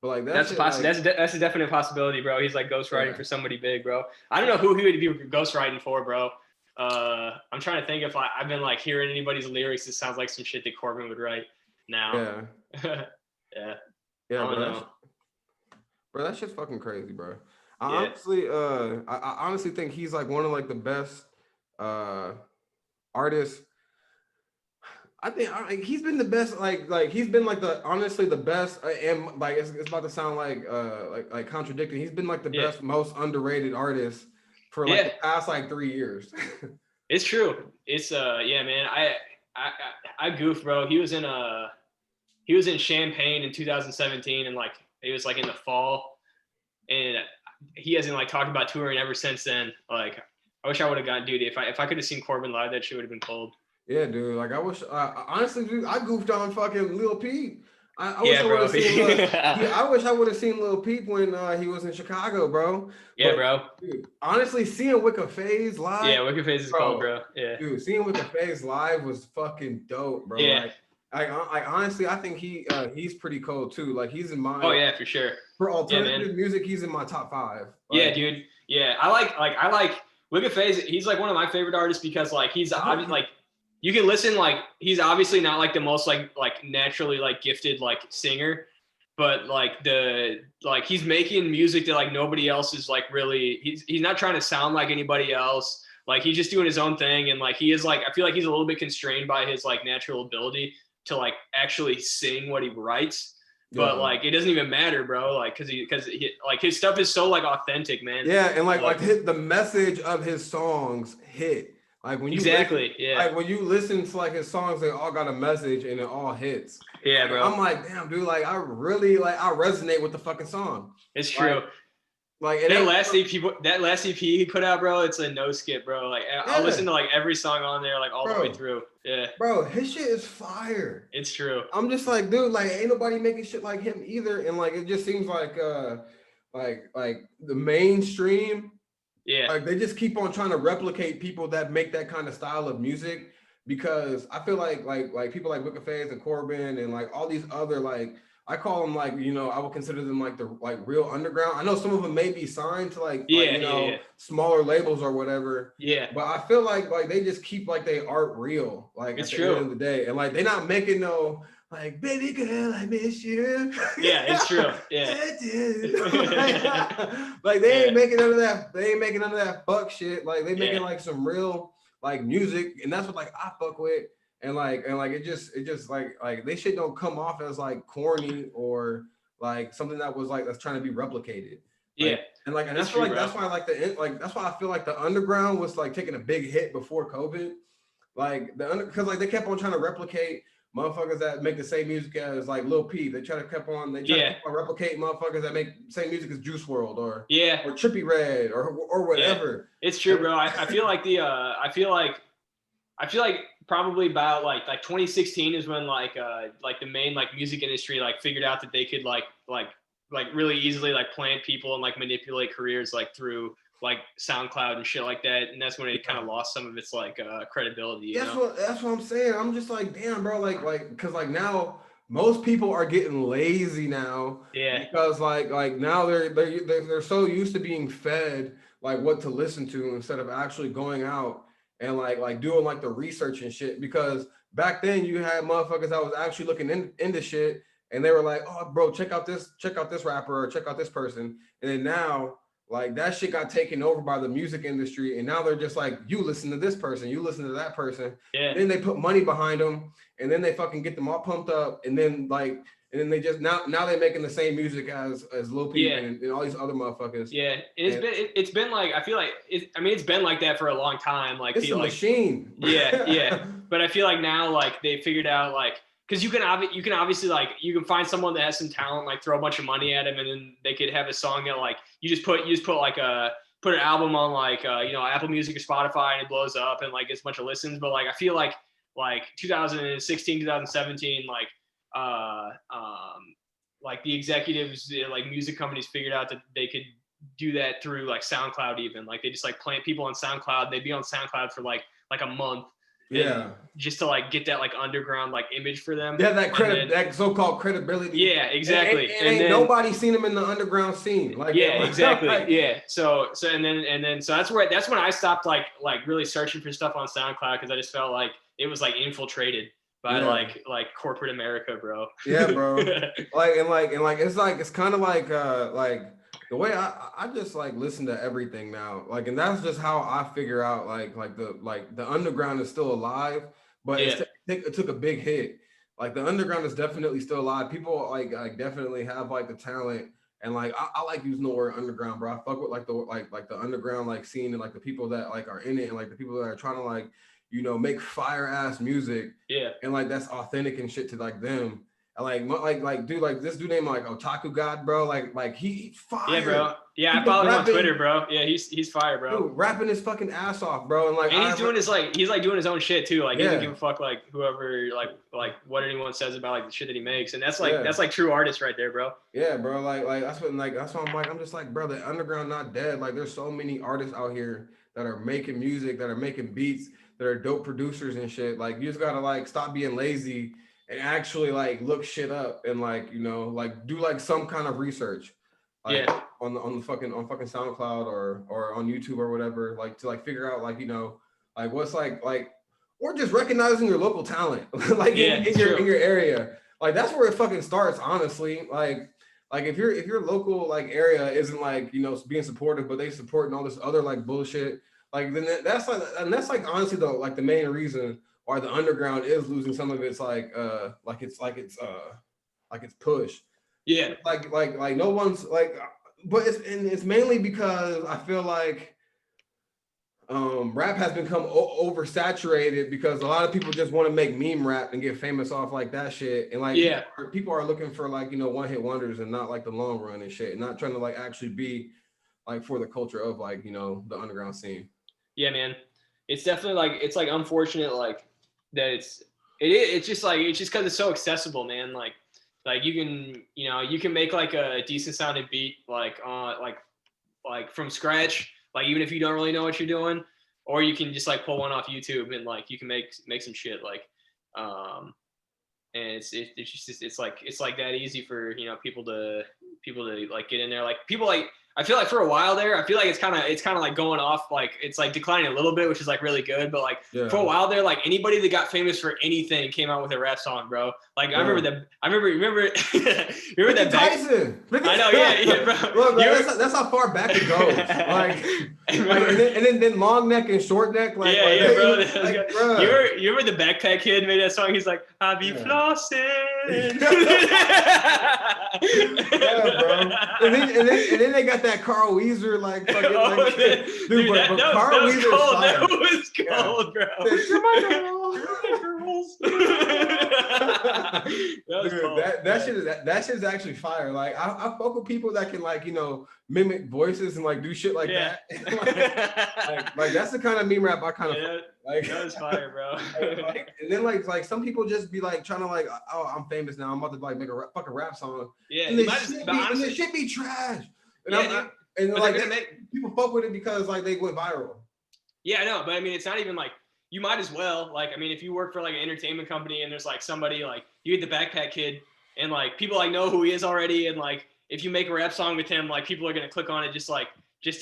that That's shit, like, that's a definite possibility, bro. He's like ghostwriting yeah. for somebody big, bro. I don't know who he would be ghostwriting for, bro. I'm trying to think if I've been like hearing anybody's lyrics. It sounds like some shit that Corbin would write now. Yeah. Yeah, I Yeah, don't bro. know. Bro, that shit's fucking crazy, bro. Yeah, I honestly think he's like one of like the best uh artists. He's been the best, he's been like the honestly the best, and like it's about to sound like contradicting. He's been like the yeah, best, most underrated artist for like yeah. the past like 3 years. It's true. It's yeah, man. I I goof, bro. He was in Champaign in 2017, and like it was like in the fall, and he hasn't like talked about touring ever since then. Like I wish I would have gotten, dude. If I could have seen Corbin live, that shit would have been cold. Yeah, dude. Like I wish, honestly, dude, I goofed on fucking Lil Peep. I wish Yeah, I would bro. have seen. Yeah, I wish I would have seen Lil Peep when he was in Chicago, bro. Yeah, But bro. dude, honestly, seeing Wicca Phase Yeah, live, Wicked Face is cold, bro. bro. Yeah, Seeing Wicca Phase live was fucking dope, bro. yeah. Like honestly, I think he's pretty cool too. Like he's in Oh my yeah, for sure. for Yeah, man. alternative music, he's in my top 5. Yeah, Like dude. Yeah, I like Wicked Face. He's like one of my favorite artists because like he's I hope obviously like you can listen, like he's obviously not like the most like naturally like gifted like singer, but like he's making music that like nobody else is like really, he's not trying to sound like anybody else. Like he's just doing his own thing, and like he is like, I feel like he's a little bit constrained by his like natural ability to like actually sing what he writes. But yeah. like it doesn't even matter, bro. Like because he like his stuff is so like authentic, man. Yeah, and the message of his songs hit. Like when you listen, Exactly. Yeah. like when you listen to like his songs, they all got a message and it all hits. Yeah, Like, bro. I'm like, damn, dude, like I really I resonate with the fucking song. It's true. Like it that ain't last EP he put out, bro, it's a no skip, bro. Like I'll listen to like every song on there, like all the way through. Yeah. Bro, his shit is fire. It's true. I'm just like, dude, like ain't nobody making shit like him either. And like it just seems like the mainstream, Yeah. like they just keep on trying to replicate people that make that kind of style of music, because I feel like people like Wicca Phase and Corbin and like all these other, like I call them like, I would consider them like the real underground. I know some of them may be signed to like smaller labels or whatever. Yeah. But I feel like they just keep like they art real, like it's at the true. end of the day. And like they're not making no like, baby girl, I miss you. Yeah, it's true. Yeah. Like they ain't making none of that. They ain't making none of that fuck shit. Like they making like some real like music, and that's what like I fuck with. And it just like they shit don't come off as like corny or like something that was like that's trying to be replicated. Yeah. And that's true, that's why that's why I feel like the underground was like taking a big hit before COVID. Like because like they kept on trying to replicate motherfuckers that make the same music as like Lil Peep. They try to keep on replicate motherfuckers that make same music as Juice WRLD or Trippie Redd or whatever. Yeah. It's true, bro. I feel like I feel like probably about like 2016 is when like the main like music industry like figured out that they could like really easily like plant people and like manipulate careers like through like SoundCloud and shit like that, and that's when it kind of lost some of its like credibility. That's what I'm saying. I'm just like, damn, bro, like because like now most people are getting lazy now. Yeah. Because like now they're so used to being fed like what to listen to instead of actually going out and like doing like the research and shit. Because back then you had motherfuckers that was actually looking into shit, and they were like, oh bro, check out this rapper or check out this person. And then now like that shit got taken over by the music industry, and now they're just like, you listen to this person, you listen to that person. Yeah. And then they put money behind them, and then they fucking get them all pumped up, and then they just now they're making the same music as Lil Peep and all these other motherfuckers. Yeah, it's been like, I feel like it's been like that for a long time. Like it's a machine. Yeah. But I feel like now like they figured out like, because you can obviously like you can find someone that has some talent, like throw a bunch of money at him, and then they could have a song that like you just put like put an album on like Apple Music or Spotify, and it blows up and like gets a bunch of listens. But like I feel like like 2016, 2017, like the executives, like music companies figured out that they could do that through like SoundCloud even. Like they just like plant people on SoundCloud. They'd be on SoundCloud for like a month. Yeah. Just to like get that like underground like image for them. Yeah, that so-called credibility. Yeah, exactly. And ain't nobody seen them in the underground scene. Like yeah, exactly. Like, yeah. So that's when I stopped like really searching for stuff on SoundCloud, because I just felt like it was like infiltrated by like corporate America, bro. Yeah, bro. It's kind of like the way I just like listen to everything now. Like, and that's just how I figure out like the underground is still alive, but it took a big hit. Like the underground is definitely still alive. People like definitely have like the talent, and like I like using the word underground, bro. I fuck with like the underground like scene, and like the people that like are in it, and like the people that are trying to like, you know, make fire ass music. Yeah. And like that's authentic and shit to like them. And like dude, like this dude named like Otaku God, bro. Like he fire. Yeah, bro. Yeah, I follow him on Twitter, bro. Yeah, he's fire, bro. Dude, rapping his fucking ass off, bro. And like, he's doing his he's doing his own shit too. Like he doesn't give a fuck like whoever like what anyone says about like the shit that he makes. And that's like true artist right there, bro. Yeah, bro. Like that's why I'm just like, bro, the underground not dead. Like there's so many artists out here that are making music, that are making beats, that are dope producers and shit. Like you just gotta like stop being lazy and actually like look shit up and like, you know, like do like some kind of research. Like on fucking SoundCloud or on YouTube or whatever, like to like figure out like, you know, like what's like or just recognizing your local talent like in your area. Like that's where it fucking starts, honestly. Like if your local like area isn't like, you know, being supportive, but they supporting all this other like bullshit, like then that's like honestly though like the main reason why the underground is losing some of its its push. Yeah. Like no one's like, but it's mainly because I feel like rap has become oversaturated because a lot of people just want to make meme rap and get famous off like that shit. And like people are looking for like, you know, one hit wonders and not like the long run and shit, and not trying to like actually be like for the culture of like, you know, the underground scene. Yeah, man. It's definitely like, it's like unfortunate like that it's just because it's so accessible, man. Like you can make like a decent sounding beat like from scratch, like even if you don't really know what you're doing, or you can just like pull one off YouTube and like you can make some shit like and it's like that easy for, you know, people to like get in there. Like people like, I feel like for a while there, I feel like it's kind of like going off, like it's like declining a little bit, which is like really good. But like for a while there, like anybody that got famous for anything came out with a rap song, bro. Like I remember that Tyson. I know, yeah, bro. Look, that's how far back it goes. and then long neck and short neck, like bro. Like, bro. You remember the Backpack Kid made that song? He's like, I be flossing. Yeah, bro. And then they got that Carl Weezer like fucking dude, but Carl Weezer was cold, bro. You're my girls. That shit is actually fire. Like I fuck with people that can like, you know, mimic voices and like do shit like that. like that's the kind of meme rap I kind of like. That was fire, bro. And then like some people just be like trying to like, oh, I'm famous now, I'm about to like make a fucking rap song. Yeah, and it should be trash. And like people fuck with it because like they went viral. Yeah, I know, but I mean, it's not even like, you might as well, like, I mean, if you work for like an entertainment company and there's like somebody like, you get the Backpack Kid and like people like know who he is already, and like if you make a rap song with him, like people are gonna click on it just to like, because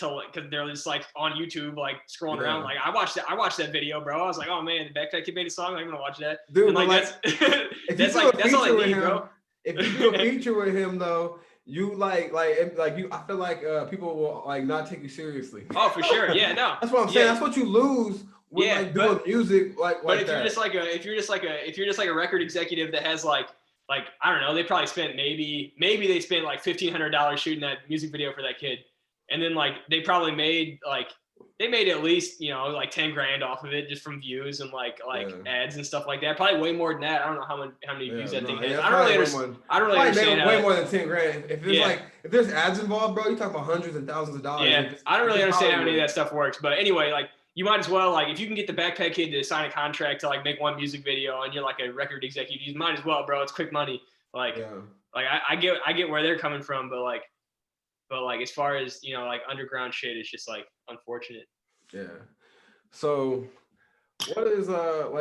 they're just like on YouTube like scrolling around. Like I watched that video, bro. I was like, oh man, the Backpack Kid made a song. I'm gonna watch that. Dude, and, like that's all I need, bro. If you do a feature with him though, you like you, I feel like people will like not take you seriously. Oh, for sure. Yeah, no. That's what I'm saying. That's what you lose with like doing music but if you're just like a record executive that has like I don't know, they probably spent maybe they spent like $1,500 shooting that music video for that kid, and then like they probably made at least, you know, like 10 grand off of it just from views and like ads and stuff like that. Probably way more than that. I don't know how many views that thing has. I don't really understand. Way more than 10 grand. If it's like, if there's ads involved, bro, you talk about hundreds and thousands of dollars. Yeah, I don't really understand how any of that stuff works. But anyway, like you might as well, like, if you can get the backpack kid to sign a contract to like make one music video and you're like a record executive, you might as well, bro. It's quick money. Like, I get where they're coming from, but like as far as, you know, like underground shit, it's just like unfortunate. Yeah. So what is what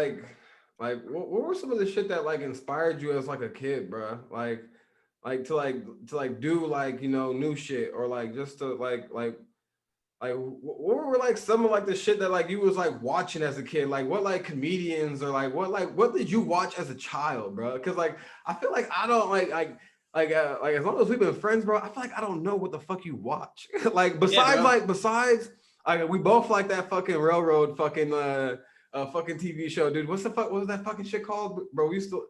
were some of the shit that like inspired you as like a kid, bro? Like to do like, you know, new shit, or like just to like what were like some of like the shit that like you was like watching as a kid? Like what like comedians, or like what did you watch as a child, bro? Because like I feel like I don't like as long as we've been friends, bro, I feel like I don't know what the fuck you watch. Like besides we both like that fucking railroad fucking fucking TV show, dude. What was that fucking shit called, bro? We used to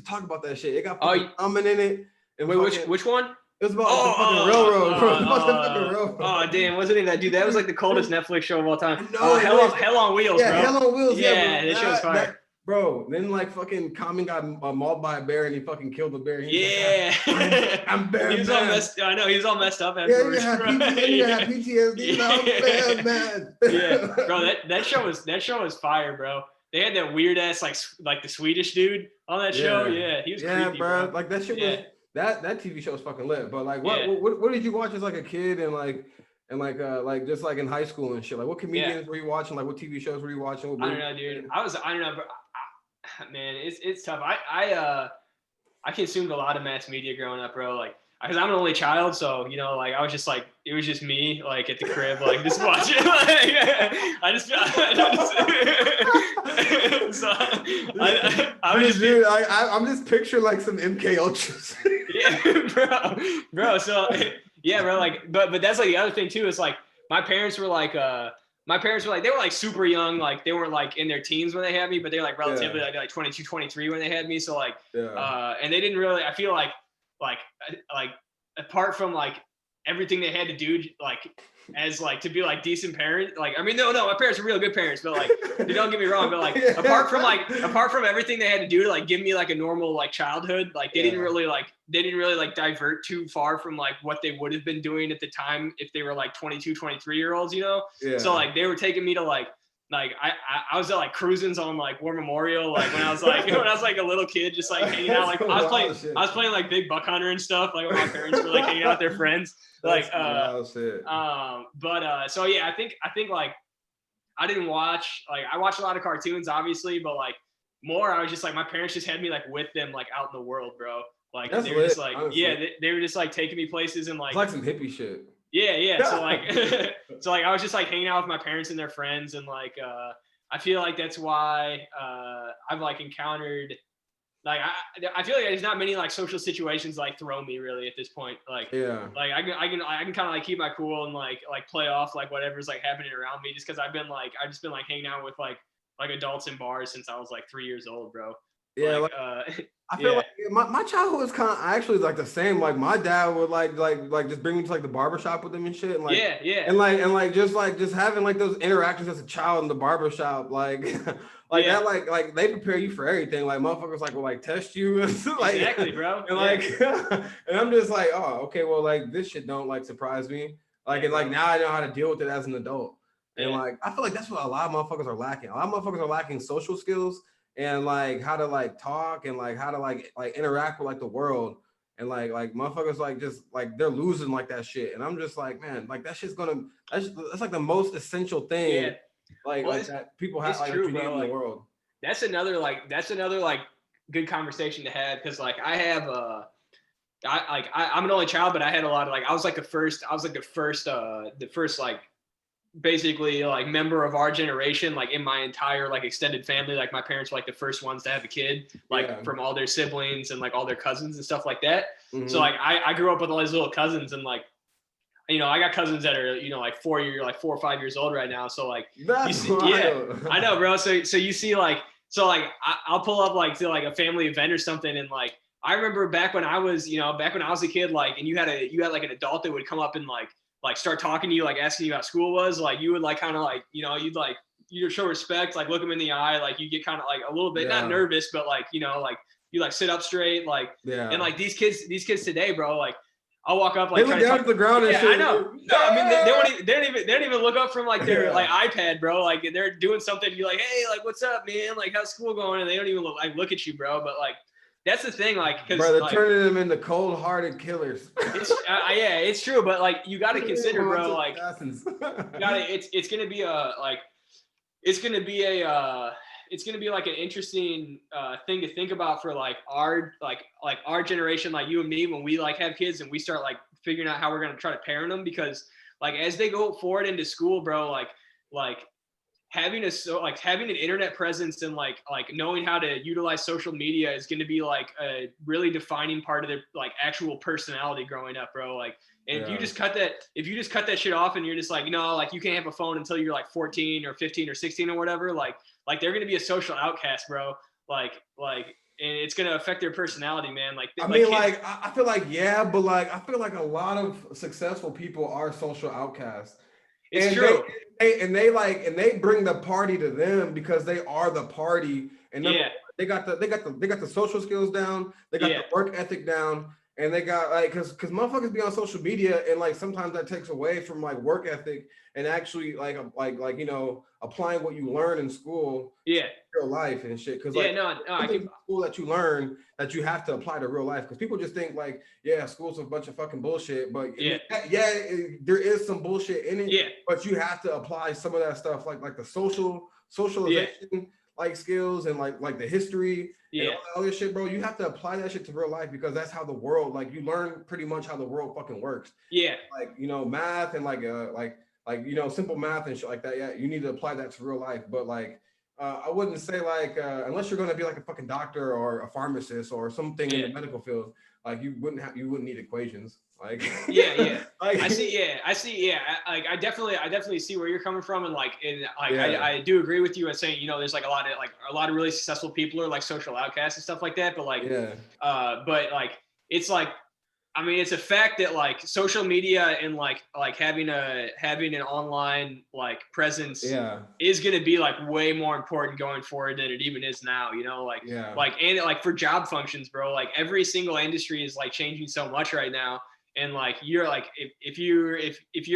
talk about that shit. It got fucking in it. And wait, which one? It was about the fucking railroad, bro. The fucking railroad. Oh damn, wasn't it that dude? That was like the coldest Netflix show of all time. No, Hell on Wheels, bro. Yeah, Hell on Wheels. Yeah, that show's fire. Bro, then like fucking Common got mauled by a bear and he fucking killed the bear. Yeah. Like, I'm bear. He was all messed. I know he was all messed up afterwards. Yeah, you had PTSD. Yeah. I'm bear, man. Yeah, bro. That show was fire, bro. They had that weird ass like the Swedish dude on that show. Yeah, he was creepy, bro. Like that shit was that TV show was fucking lit. But like what did you watch as like a kid and like just like in high school and shit? Like what comedians were you watching? Like what TV shows were you watching? I don't know, dude. I don't know, but man, it's tough. I consumed a lot of mass media growing up, bro. Like, because I'm an only child, so you know, like I was just like, it was just me, like at the crib, like just watching. Like, I'm just picturing like some MK Ultras. Yeah, bro. So yeah, bro. Like, but that's like the other thing too. Is like my parents were like they were like super young, like they weren't like in their teens when they had me, but they're like relatively like 22, 23 when they had me. So like, and they didn't really, I feel like apart from like everything they had to do, like as like to be like decent parent, like, I mean, no, my parents are real good parents, but like, don't get me wrong, but like, apart from everything they had to do to like give me like a normal like childhood, like they didn't really like divert too far from like what they would have been doing at the time if they were like 22, 23-year-olds, you know? So like they were taking me to like I was at like cruisins on like War Memorial, like when I was like a little kid, just like hanging out, like I was playing like Big Buck Hunter and stuff, like when my parents were like hanging out with their friends. Like so yeah, I think like I didn't watch, like I watched a lot of cartoons obviously, but like more I was just like my parents just had me like with them like out in the world, bro. Like they were just like they were just like taking me places and like it's like some hippie shit. Yeah. So like I was just like hanging out with my parents and their friends, and like I feel like that's why I've like encountered, like I feel like there's not many like social situations like throw me really at this point. Like like I can kind of like keep my cool and like play off like whatever's like happening around me, just because I've just been like hanging out with like adults in bars since I was like 3 years old, bro. Yeah, I feel like my childhood was kind of actually like the same. Like my dad would like just bring me to like the barbershop with him and shit. And like and just having like those interactions as a child in the barbershop, like that, like they prepare you for everything. Like motherfuckers like will like test you and like exactly, bro. And like and I'm just like, oh, okay, well like this shit don't like surprise me. Like and like now I know how to deal with it as an adult. And like I feel like that's what a lot of motherfuckers are lacking. A lot of motherfuckers are lacking social skills and like how to like talk and like how to like interact with like the world, and like motherfuckers like just like they're losing like that shit. And I'm just like, man, like that shit's that's like the most essential thing like that people have like in the world. That's another good conversation to have, because like I have I'm an only child, but I had a lot of like I was the first like basically like member of our generation, like in my entire like extended family. Like my parents were like the first ones to have a kid, like from all their siblings and like all their cousins and stuff like that. So like I grew up with all these little cousins, and like, you know, I got cousins that are, you know, like 4 or 5 years old right now. So like I know, bro. So you see like, so like I'll pull up like to like a family event or something, and like I remember back when I was a kid, like, and you had like an adult that would come up and like start talking to you, like asking you how school was, like you would like kind of like, you know, you'd show respect, like look them in the eye, like you get kind of like a little bit not nervous, but like, you know, like you like sit up straight, like and like these kids today, bro, like I'll walk up they like look down at the ground and yeah, shit. I know. No, I mean they don't even look up from like their like iPad, bro. Like they're doing something. You're like, hey, like what's up, man? Like how's school going? And they don't even look at you, bro. But like that's the thing, like because bro, they're like, turning them into cold-hearted killers. it's yeah, it's true. But like you got to consider, bro. Like it's gonna be a like it's gonna be a it's gonna be like an interesting thing to think about for like our generation, like you and me, when we like have kids and we start like figuring out how we're gonna try to parent them, because like as they go forward into school, bro, like having having an internet presence and like knowing how to utilize social media is going to be like a really defining part of their like actual personality growing up, bro. Like, and if you just cut that shit off and you're just like, no, like you can't have a phone until you're like 14 or 15 or 16 or whatever, like they're going to be a social outcast, bro. And it's going to affect their personality, man. I feel like, yeah, but like, I feel like a lot of successful people are social outcasts. It's true. They bring the party to them because they are the party. And they got the social skills down. They got the work ethic down. And they got like, cause motherfuckers be on social media and like sometimes that takes away from like work ethic and actually like you know, applying what you learn in school to real life and shit. Cause school that you learn that you have to apply to real life. Cause people just think like, yeah, school's a bunch of fucking bullshit. But there is some bullshit in it. But you have to apply some of that stuff like the socialization like skills and like the history and all that other shit, bro. You have to apply that shit to real life because that's how the world, like you learn pretty much how the world fucking works. Like, you know, math and like you know, simple math and shit like that. Yeah, you need to apply that to real life. But like I wouldn't say like unless you're gonna be like a fucking doctor or a pharmacist or something in the medical field, like you wouldn't need equations. Like I see. I definitely see where you're coming from, and I do agree with you in saying, you know, there's like a lot of really successful people are like social outcasts and stuff like that. But like, but like it's like, I mean, it's a fact that like social media and like having an online like presence is going to be like way more important going forward than it even is now, you know, and for job functions, bro, like every single industry is like changing so much right now. And like, you're like, if you're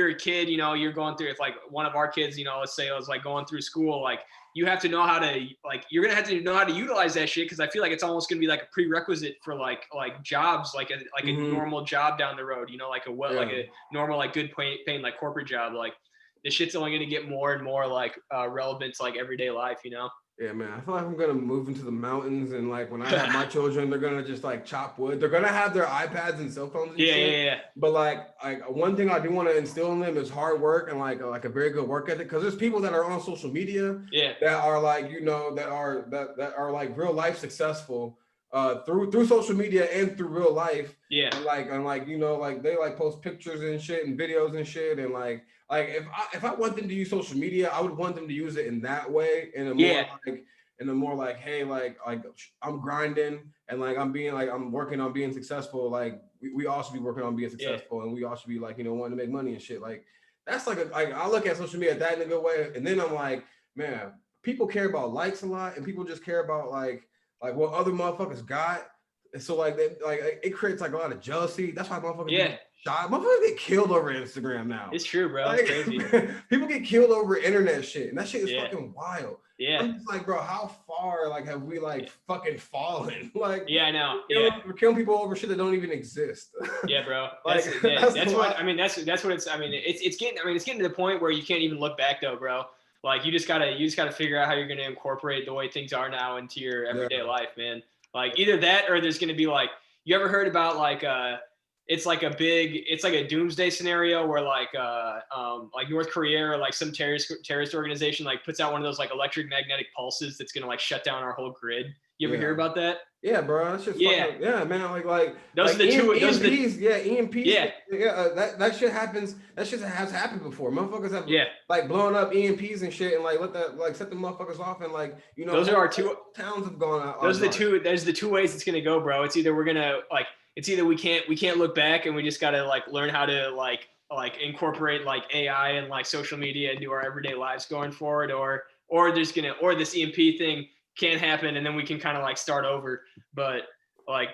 a kid, you know, you're going through, if like one of our kids, you know, let's say it was like going through school, like you have to know how to, like, you're going to have to know how to utilize that shit. Cause I feel like it's almost going to be like a prerequisite for like jobs, like a normal job down the road, you know, like a normal, like good paying, like corporate job. Like this shit's only going to get more and more like relevant to like everyday life, you know? Yeah, man. I feel like I'm gonna move into the mountains, and like when I have my children, they're gonna just like chop wood. They're gonna have their iPads and cell phones and shit. But like one thing I do want to instill in them is hard work and like a very good work ethic. Because there's people that are on social media that are like, you know, that are like real life successful through social media and through real life. And like you know, like they like post pictures and shit and videos and shit, and like if I want them to use social media, I would want them to use it in that way, in a more like, hey, like I'm grinding and like I'm working on being successful. Like we all should be working on being successful, and we all should be like, you know, wanting to make money and shit. Like that's like I look at social media that in a good way, and then I'm like, man, people care about likes a lot, and people just care about like what other motherfuckers got. And so like it creates like a lot of jealousy. That's why motherfuckers get shot. Motherfuckers get killed over Instagram now. It's true, bro. Like, it's crazy. People get killed over internet shit, and that shit is fucking wild. Yeah. I'm just like, bro, how far like have we like fucking fallen? Like, I know. We're killing people over shit that don't even exist. Yeah, bro. Like, that's what I mean. That's what it's. I mean, it's getting to the point where you can't even look back though, bro. Like you just gotta figure out how you're gonna incorporate the way things are now into your everyday life, man. Like either that or there's gonna be like, you ever heard about like it's like a doomsday scenario where like North Korea or like some terrorist organization like puts out one of those like electric magnetic pulses that's gonna like shut down our whole grid. You ever hear about that? Yeah, bro. That's just fucking, man. Like those are the two. EMPs, EMPs. Yeah. That shit happens. That shit has happened before. Motherfuckers have like blown up EMPs and shit, and like set the motherfuckers off, and like, you know, those are our two towns have gone out. Those are the two. There's the two ways it's gonna go, bro. It's either we can't look back and we just gotta like learn how to like incorporate like AI and like social media into our everyday lives going forward, or this EMP thing can't happen and then we can kind of like start over. But like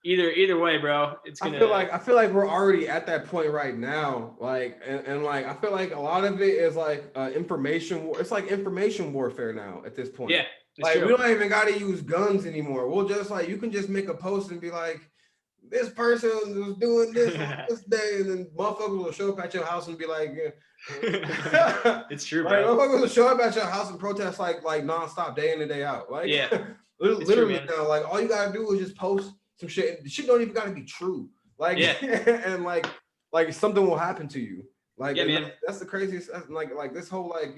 Either way, bro, it's gonna. I feel like we're already at that point right now. Like, and like, I feel like a lot of it is like information. It's like information warfare now at this point. Yeah, it's Like, true. we don't even got to use guns anymore. We'll just like, you can just make a post and be like, this person was doing this on this day, and then motherfuckers will show up at your house and be like, it's true, like, bro. motherfuckers will show up at your house and protest like nonstop, day in and day out. Like, Yeah, literally true, now, like all you gotta do is just post some shit. The shit don't even gotta be true. Like, yeah. and like something will happen to you. Like, yeah, man. That's the craziest. Like this whole like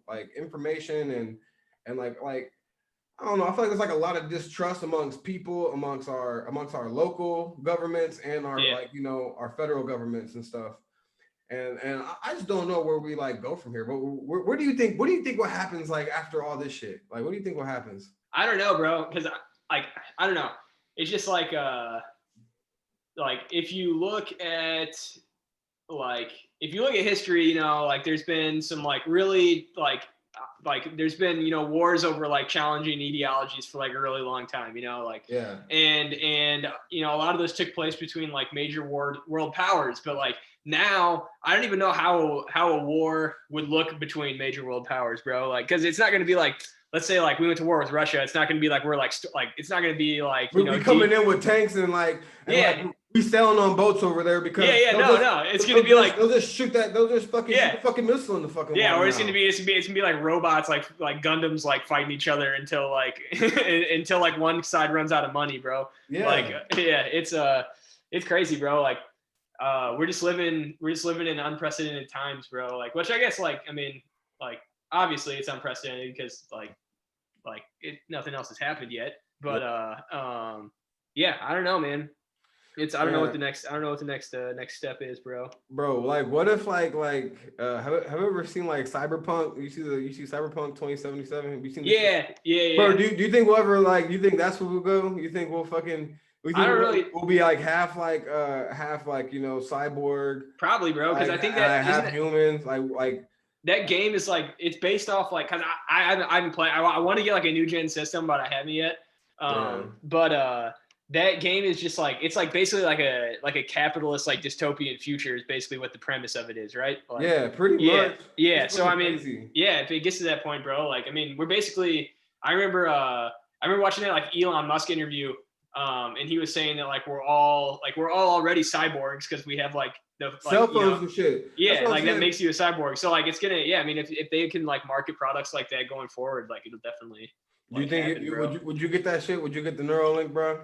like information and like I don't know. I feel like there's like a lot of distrust amongst people, amongst our local governments and our like our federal governments and stuff. And I just don't know where we like go from here. But where do you think? What do you think? What happens like after all this shit? Like, what do you think? What happens? I don't know, bro. Because I don't know. It's just like if you look at history, like there's been some like really like there's been wars over like challenging ideologies for like a really long time, and a lot of those took place between like major world powers, but like now I don't even know how a war would look between major world powers, bro, like because it's not going to be like, let's say like we went to war with Russia, it's not going to be like we're like it's not going to be like we're coming in with tanks and like we sailing on boats over there because it's gonna be like they'll just shoot that they'll just fucking shoot the fucking missile in the fucking water or it's gonna be like robots like Gundams like fighting each other until like until like one side runs out of money, bro. It's crazy, bro. Like we're just living in unprecedented times, bro. Like, which I guess like I mean like obviously it's unprecedented because like nothing else has happened yet, but I don't know, man. I don't know what the next step is, bro. Bro, like what if have you ever seen like Cyberpunk? You see Cyberpunk 2077? Have you seen this shit? Yeah. Bro, do you think we'll ever like you think that's where we'll go? You think we'll fucking we'll be like half cyborg? Probably, bro, because I think that half humans like that game is like it's based off like because I haven't played. I want to get like a new gen system, but I haven't yet. But that game is just like it's like basically like a capitalist like dystopian future is basically what the premise of it is, right? Like, pretty much. Yeah. So I mean, if it gets to that point, bro, like I mean, we're basically. I remember watching that like Elon Musk interview, and he was saying that like we're all already cyborgs because we have like the cell phones and shit. Yeah, like that makes you a cyborg. So like it's gonna I mean if they can like market products like that going forward, like it'll definitely. Do you think would you get that shit? Would you get the Neuralink, bro?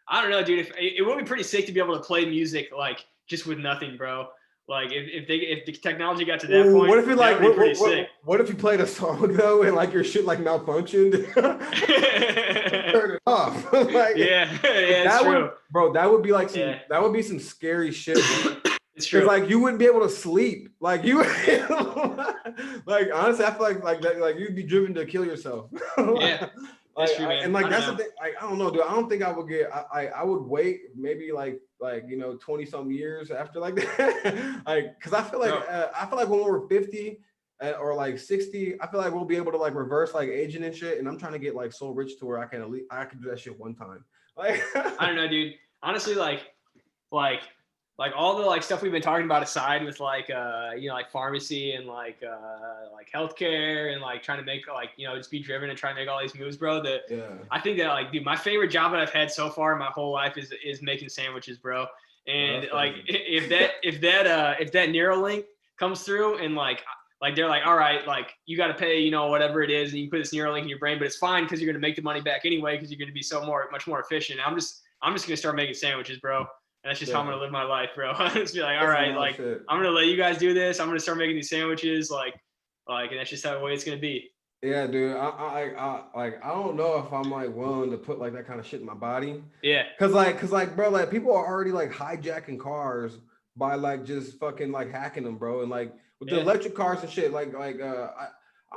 I don't know, dude. If it would be pretty sick to be able to play music like just with nothing, bro. Like if the technology got to that point, what if it like pretty sick. What if you played a song though and like your shit like malfunctioned? Turn it off. Like, that's true. Bro, that would be like that would be some scary shit. It's true. Like you wouldn't be able to sleep. Like you, like honestly, I feel like that, like you'd be driven to kill yourself. Yeah. That's true, man. And like that's the thing. Like I don't know, dude. I don't think I would get. I would wait maybe like 20 some years after like that. Like because I feel like when we're 50 or like 60, I feel like we'll be able to like reverse like aging and shit. And I'm trying to get like so rich to where I can do that shit one time. Like I don't know, dude. Honestly, like all the like stuff we've been talking about aside with like like pharmacy and like healthcare and like trying to make like just be driven and try to make all these moves, bro. I think that like dude, my favorite job that I've had so far in my whole life is making sandwiches, bro. And like if that Neuralink comes through and like they're like, all right, like you got to pay whatever it is and you can put this Neuralink in your brain, but it's fine because you're gonna make the money back anyway because you're gonna be much more efficient. I'm just gonna start making sandwiches, bro. And that's just how I'm gonna live my life, bro. I'm just be like, all right, like I'm gonna let you guys do this. I'm gonna start making these sandwiches, like, and that's just how the way it's gonna be. Yeah, dude. I don't know if I'm like willing to put like that kind of shit in my body. Yeah. Cause bro, like people are already like hijacking cars by like just fucking like hacking them, bro. And like with the electric cars and shit, I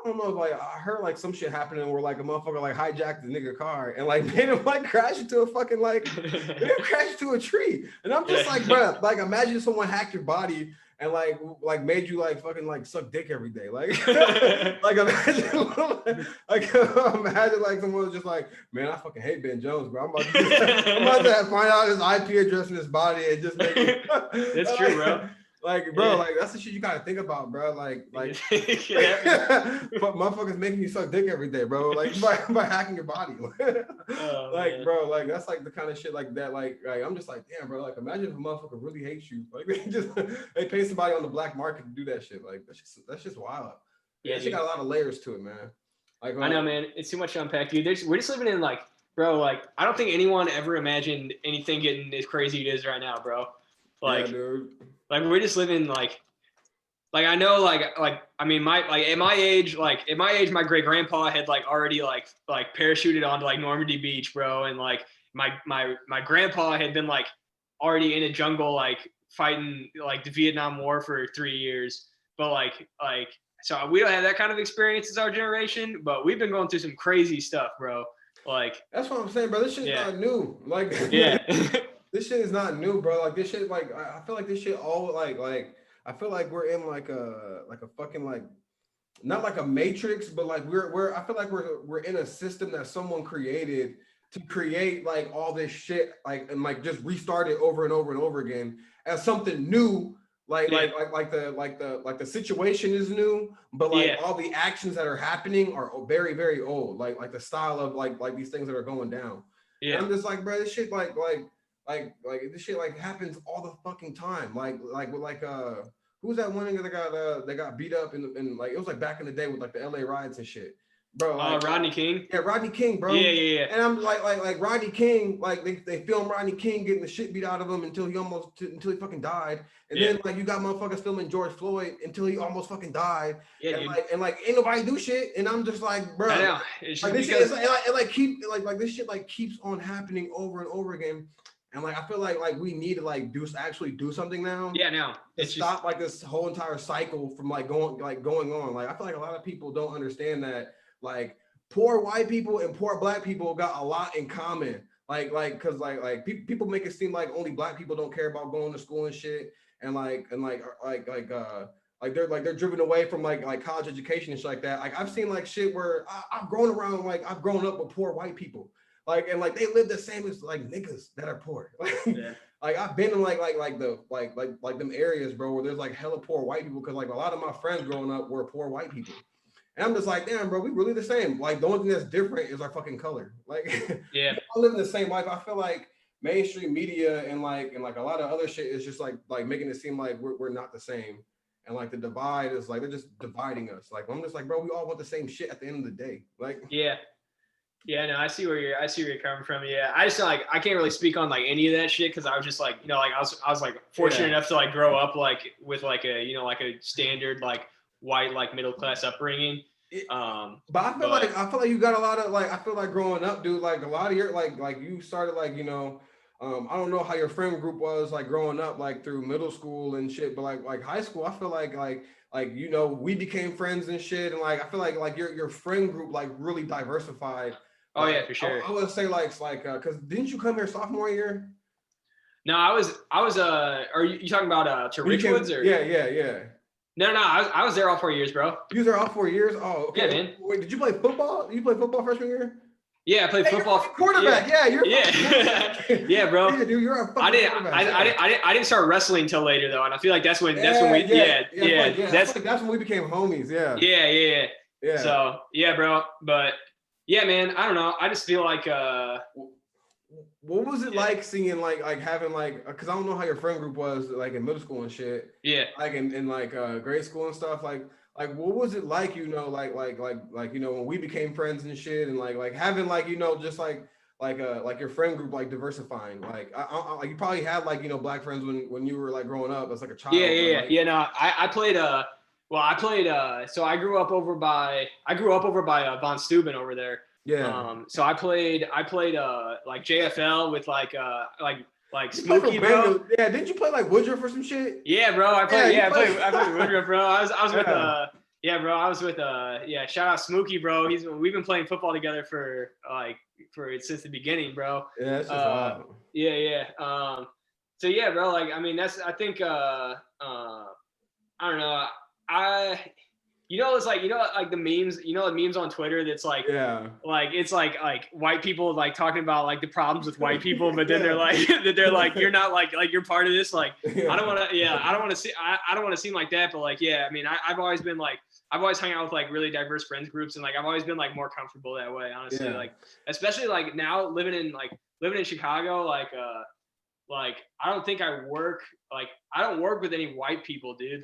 don't know if like I heard like some shit happening where like a motherfucker like hijacked the nigga car and like made him like crash into a fucking like crash into a tree. And I'm just like, bro, like imagine someone hacked your body and like made you like fucking like suck dick every day. Like like imagine like someone was just like, man, I fucking hate Ben Jones, bro. I'm about to find out his IP address in his body and just make it. That's true, bro. Like, bro, like that's the shit you gotta think about, bro. Like motherfuckers making you suck dick every day, bro. Like by hacking your body. Like, man. Bro, like that's like the kind of shit like that. Like I'm just like, damn, bro. Like, imagine if a motherfucker really hates you. Like they pay somebody on the black market to do that shit. Like that's just wild. Yeah, that shit got a lot of layers to it, man. Like I know, man. It's too much to unpack, dude. We're just living in like, bro. Like, I don't think anyone ever imagined anything getting as crazy as it is right now, bro. Like, yeah, dude. Like we're just living like I know like I mean at my age my great grandpa had like already like parachuted onto like Normandy Beach, bro, and like my grandpa had been like already in a jungle like fighting like the Vietnam War for 3 years, but like so we don't have that kind of experience as our generation, but we've been going through some crazy stuff, bro. Like that's what I'm saying, bro. This shit's not new. Like this shit is not new, bro. Like this shit, like I feel like this shit all like I feel like we're in like a fucking like not like a matrix, but like I feel like we're in a system that someone created to create like all this shit, like and like just restart it over and over and over again as something new. Like the situation is new, but like all the actions that are happening are very, very old. Like the style of like these things that are going down. Yeah. And I'm just like, bro, this shit like this shit like happens all the fucking time. Who's that one nigga that got beat up in like it was like back in the day with like the LA riots and shit. Bro, like, Rodney King. Yeah, Rodney King, bro. Yeah. And I'm like Rodney King, like they filmed Rodney King getting the shit beat out of him until he fucking died. And then like you got motherfuckers filming George Floyd until he almost fucking died. Yeah, and ain't nobody do shit. And I'm just like, bro, I know. It's just this shit like keeps on happening over and over again. And like I feel like we need to like actually do something now. Yeah, now to stop like this whole entire cycle from like going on. Like I feel like a lot of people don't understand that like poor white people and poor black people got a lot in common. Like because like people make it seem like only black people don't care about going to school and shit, and they're driven away from like college education and shit like that. Like I've seen like shit where I've grown up with poor white people. Like and like they live the same as like niggas that are poor. Like I've been in like them areas, bro, where there's like hella poor white people because like a lot of my friends growing up were poor white people. And I'm just like, damn, bro, we really the same. Like the only thing that's different is our fucking color. Like I live in the same life. I feel like mainstream media and like a lot of other shit is just like making it seem like we're not the same. And like the divide is like they're just dividing us. Like I'm just like, bro, we all want the same shit at the end of the day. Like no, I see where you're coming from. Yeah, I just like I can't really speak on like any of that shit because I was just like like I was like fortunate enough to like grow up like with like a like a standard like white like middle class upbringing. But I feel like you got a lot of like I feel like growing up, dude. Like a lot of your like you started like I don't know how your friend group was like growing up like through middle school and shit, but like high school, I feel like we became friends and shit, and like I feel like your friend group like really diversified. Oh yeah, for sure. I would say like because didn't you come here sophomore year? No, I was. Are you talking about to Richwoods or? Yeah. No, I was there all 4 years, bro. You was there all 4 years? Oh, okay. Yeah, man. Wait, did you play football? You played football freshman year? Yeah, I played football. You're quarterback. Yeah, you're. Yeah, bro. Yeah, dude, you're a fucking quarterback. I didn't start wrestling until later though, and I feel like that's when we that's when we became homies. Yeah. So yeah, bro. But yeah, man. I don't know. I just feel like what was it like seeing like having like because I don't know how your friend group was like in middle school and shit. Yeah. Like in like grade school and stuff. Like what was it like, like when we became friends and shit and like having like just like your friend group like diversifying. Like I you probably had like black friends when you were like growing up as like a child. Yeah. No, I played so I grew up over by Von Steuben over there. Yeah. So I played like JFL with like Smokey, bro. Yeah, didn't you play like Woodruff or some shit? Yeah, bro. I played Woodruff, bro. I was with I was with shout out Smokey, bro. We've been playing football together for since the beginning, bro. Yeah, that's just wild. Yeah. So yeah, bro, like I mean I think I don't know. It's like, like the memes, the memes on Twitter that's like, Yeah. like it's like white people like talking about like the problems with white people, but then Yeah. they're like you're not like you're part of this. Like Yeah. I don't want to see I don't want to seem like that, but like I mean I've always been like I've always hung out with like really diverse friends groups, and like I've always been like more comfortable that way, honestly. Yeah. Like especially like now living in Chicago, like I don't think I don't work with any white people, dude.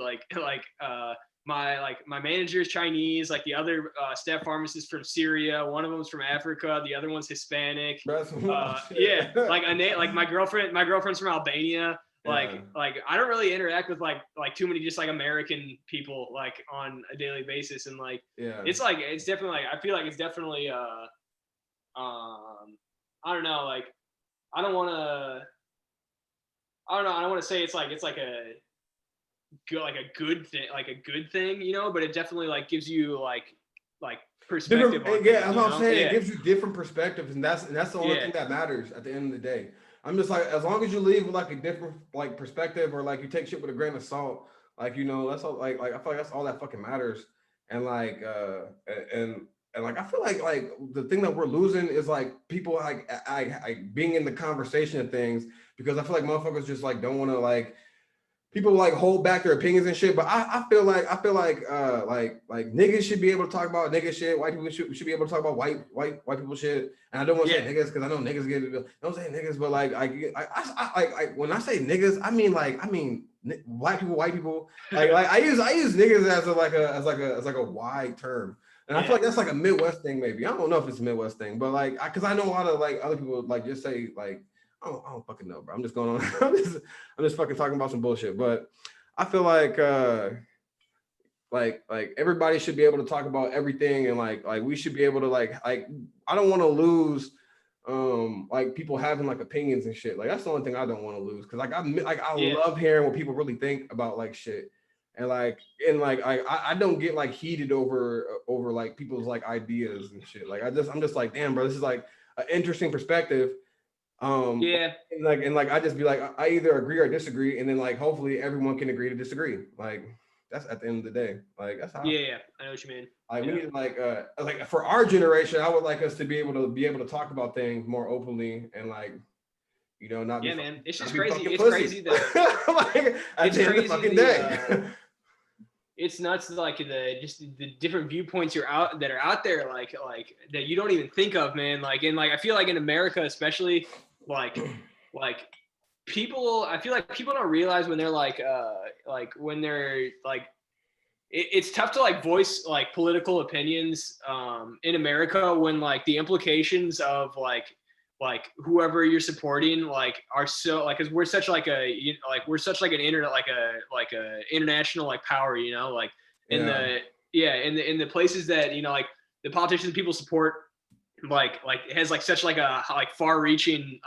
My manager is Chinese, like the other staff pharmacist from Syria, one of them's from Africa, the other one's Hispanic. Yeah, like my girlfriend's from Albania. Like I don't really interact with like too many just like American people like on a daily basis, and like it's definitely like I feel like it's definitely I don't know, like I don't want to I don't know. I don't want to say it's like a good thing, but it definitely like gives you like perspective on yeah, things, that's what I'm saying. Yeah. It gives you different perspectives, and that's the only thing that matters at the end of the day. I'm just like, as long as you leave with like a different like perspective, or like you take shit with a grain of salt, like that's all. Like I feel like that's all that fucking matters. And like and like I feel like the thing that we're losing is like people like I being in the conversation of things, because I feel like motherfuckers just like don't want to like people like hold back their opinions and shit. But I feel like like niggas should be able to talk about nigga shit. White people should be able to talk about white people shit. And I don't want to say niggas because I know niggas get it. Don't say niggas, but like I when I say niggas, I mean white people. Like I use niggas as a wide term. And I feel like that's like a Midwest thing, maybe. I don't know if it's a Midwest thing, but like, because I know a lot of like other people like just say like, I don't fucking know, bro. I'm just going on. I'm just fucking talking about some bullshit. But I feel like everybody should be able to talk about everything, and like we should be able to like I don't want to lose like people having like opinions and shit. Like that's the only thing I don't want to lose, because I love hearing what people really think about like shit. And I don't get like heated over like people's like ideas and shit. Like I'm just like, damn, bro, this is like an interesting perspective. And I just be like, I either agree or disagree, and then like hopefully everyone can agree to disagree. Like that's at the end of the day. Like that's how. I know what you mean. Like we need like for our generation, I would like us to be able to talk about things more openly, and like not be man. It's just crazy. It's crazy that like at the end of the fucking day. It's nuts, like the different viewpoints that are out there, like that you don't even think of, man. Like I feel like in America especially, like people, I feel like people don't realize when they're like when they're like it's tough to like voice like political opinions in America when like the implications of like whoever you're supporting like are so like, because we're such like a we're such like an internet like a international like power, like in the places that like the politicians people support, like it has like such like a like far reaching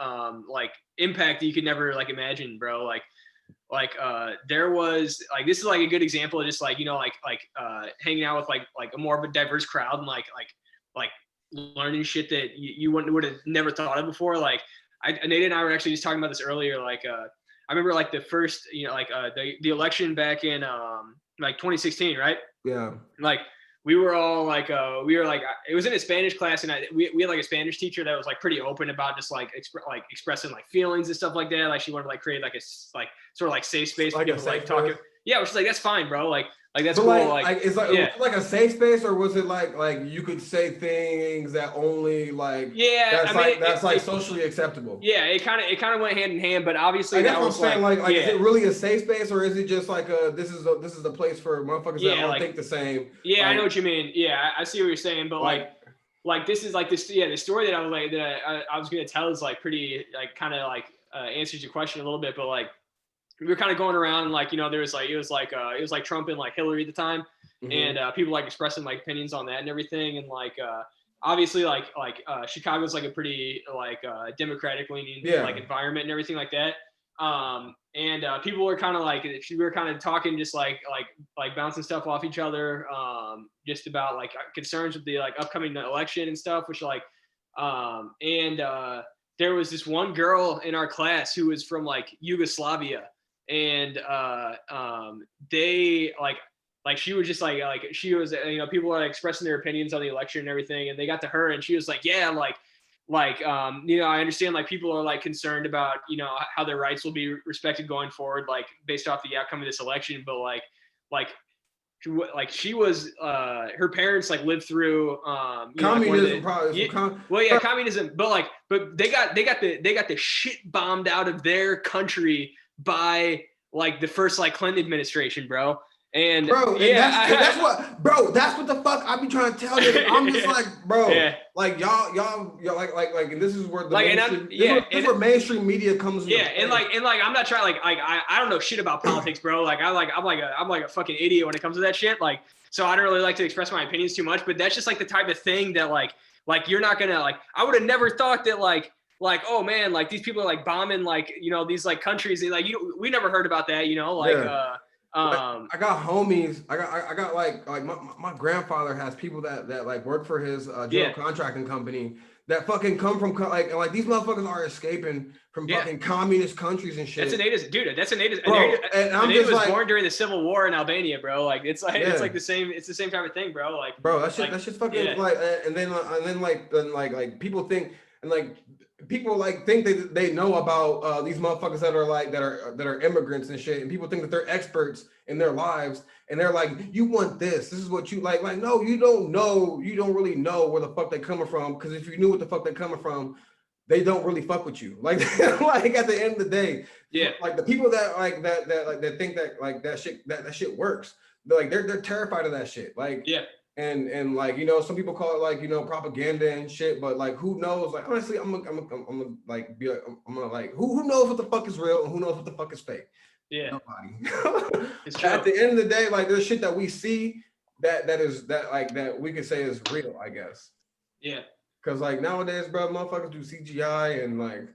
like impact that you could never like imagine, bro. There was like, this is like a good example of just like hanging out with like a more of a diverse crowd, and like learning shit that you would have never thought of before. Like Nate and I were actually just talking about this earlier. I remember like the first, the election back in like 2016, right? Yeah. Like we were all like, it was in a Spanish class, and we had like a Spanish teacher that was like pretty open about just like expressing like feelings and stuff like that. Like she wanted to like create like a like sort of like safe space for people to like talk. Yeah, which is like, that's fine, bro. Like that's cool. It's like, was it like a safe space, or was it like you could say things that only like that's socially acceptable? Yeah, it kind of went hand in hand, but obviously that's what I'm saying. Is it really a safe space, or is it just like this is the place for motherfuckers that all think the same? Yeah, I know what you mean. Yeah, I see what you're saying, but like this is like this. Yeah, the story that I was like I was gonna tell is like pretty like kind of like answers your question a little bit, but like, we were kind of going around, and like, there was like, it was like Trump and like Hillary at the time. Mm-hmm. And people like expressing like opinions on that and everything. And like, obviously Chicago's like a pretty like democratic leaning like environment and everything like that. And people were kind of like, we were kind of talking, just like bouncing stuff off each other, just about like concerns with the like upcoming election and stuff, which like, there was this one girl in our class who was from like Yugoslavia. and they like she was just like she was, you know, people were like expressing their opinions on the election and everything, and they got to her and she was like, yeah, you know, I understand like people are like concerned about, you know, how their rights will be respected going forward, like based off the outcome of this election, but like she was her parents like lived through you communism know, like communism, but they got the shit bombed out of their country by like the first like Clinton administration, bro. And bro, and that's what the fuck I be trying to tell you. I'm just like, bro, like y'all like, and this is where the this is where mainstream media comes in. And I'm not trying I don't know shit about politics, bro. Like I'm like a fucking idiot when it comes to that shit. Like, so I don't really like to express my opinions too much, but that's just like the type of thing that like you're not gonna like. I would have never thought that like oh man, like these people are like bombing like, you know, these like countries, like, you know, we never heard about that, you know, like I got homies. I got like my grandfather has people that like work for his general contracting company that fucking come from like these motherfuckers are escaping from fucking communist countries and shit. That's a native, dude. That's a native. Bro, a native was born during the Civil War in Albania, bro. Like it's like the same. It's the same type of thing, bro. Like, bro, that's just fucking like, and then like people think and like. People like think they know about these motherfuckers that are immigrants and shit, and people think that they're experts in their lives, and they're like, you want this is what you like no, you don't know, you don't really know where the fuck they coming from, because if you knew what the fuck they coming from, they don't really fuck with you, like like at the end of the day, like the people that like that think that like that shit works, they're terrified of that shit, like and like, you know, some people call it like, you know, propaganda and shit, but like who knows, like honestly I'm gonna like be like, I'm gonna like who knows what the fuck is real and who knows what the fuck is fake? Nobody. It's true. At the end of the day, like there's shit that we see that we could say is real, I guess. Because like nowadays, bro, motherfuckers do CGI and like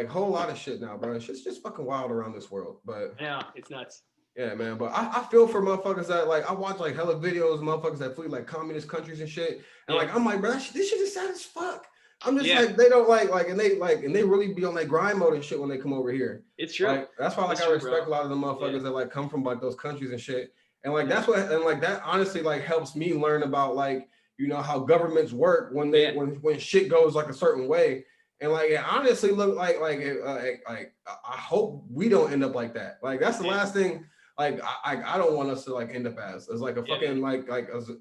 whole lot of shit now, bro. It's just fucking wild around this world. But yeah, it's nuts. Yeah, man, but I feel for motherfuckers that like, I watch like hella videos, motherfuckers that flee like communist countries and shit, and like I'm like, bro, this shit is sad as fuck. I'm just like, they don't and they really be on like grind mode and shit when they come over here. It's true. Like, that's why like I respect a lot of the motherfuckers that like come from like those countries and shit, and like that's what, and like that honestly like helps me learn about like, you know, how governments work when they when shit goes like a certain way. And like it honestly look like I hope we don't end up like that. Like that's the last thing. Like I don't want us to like end up as like a fucking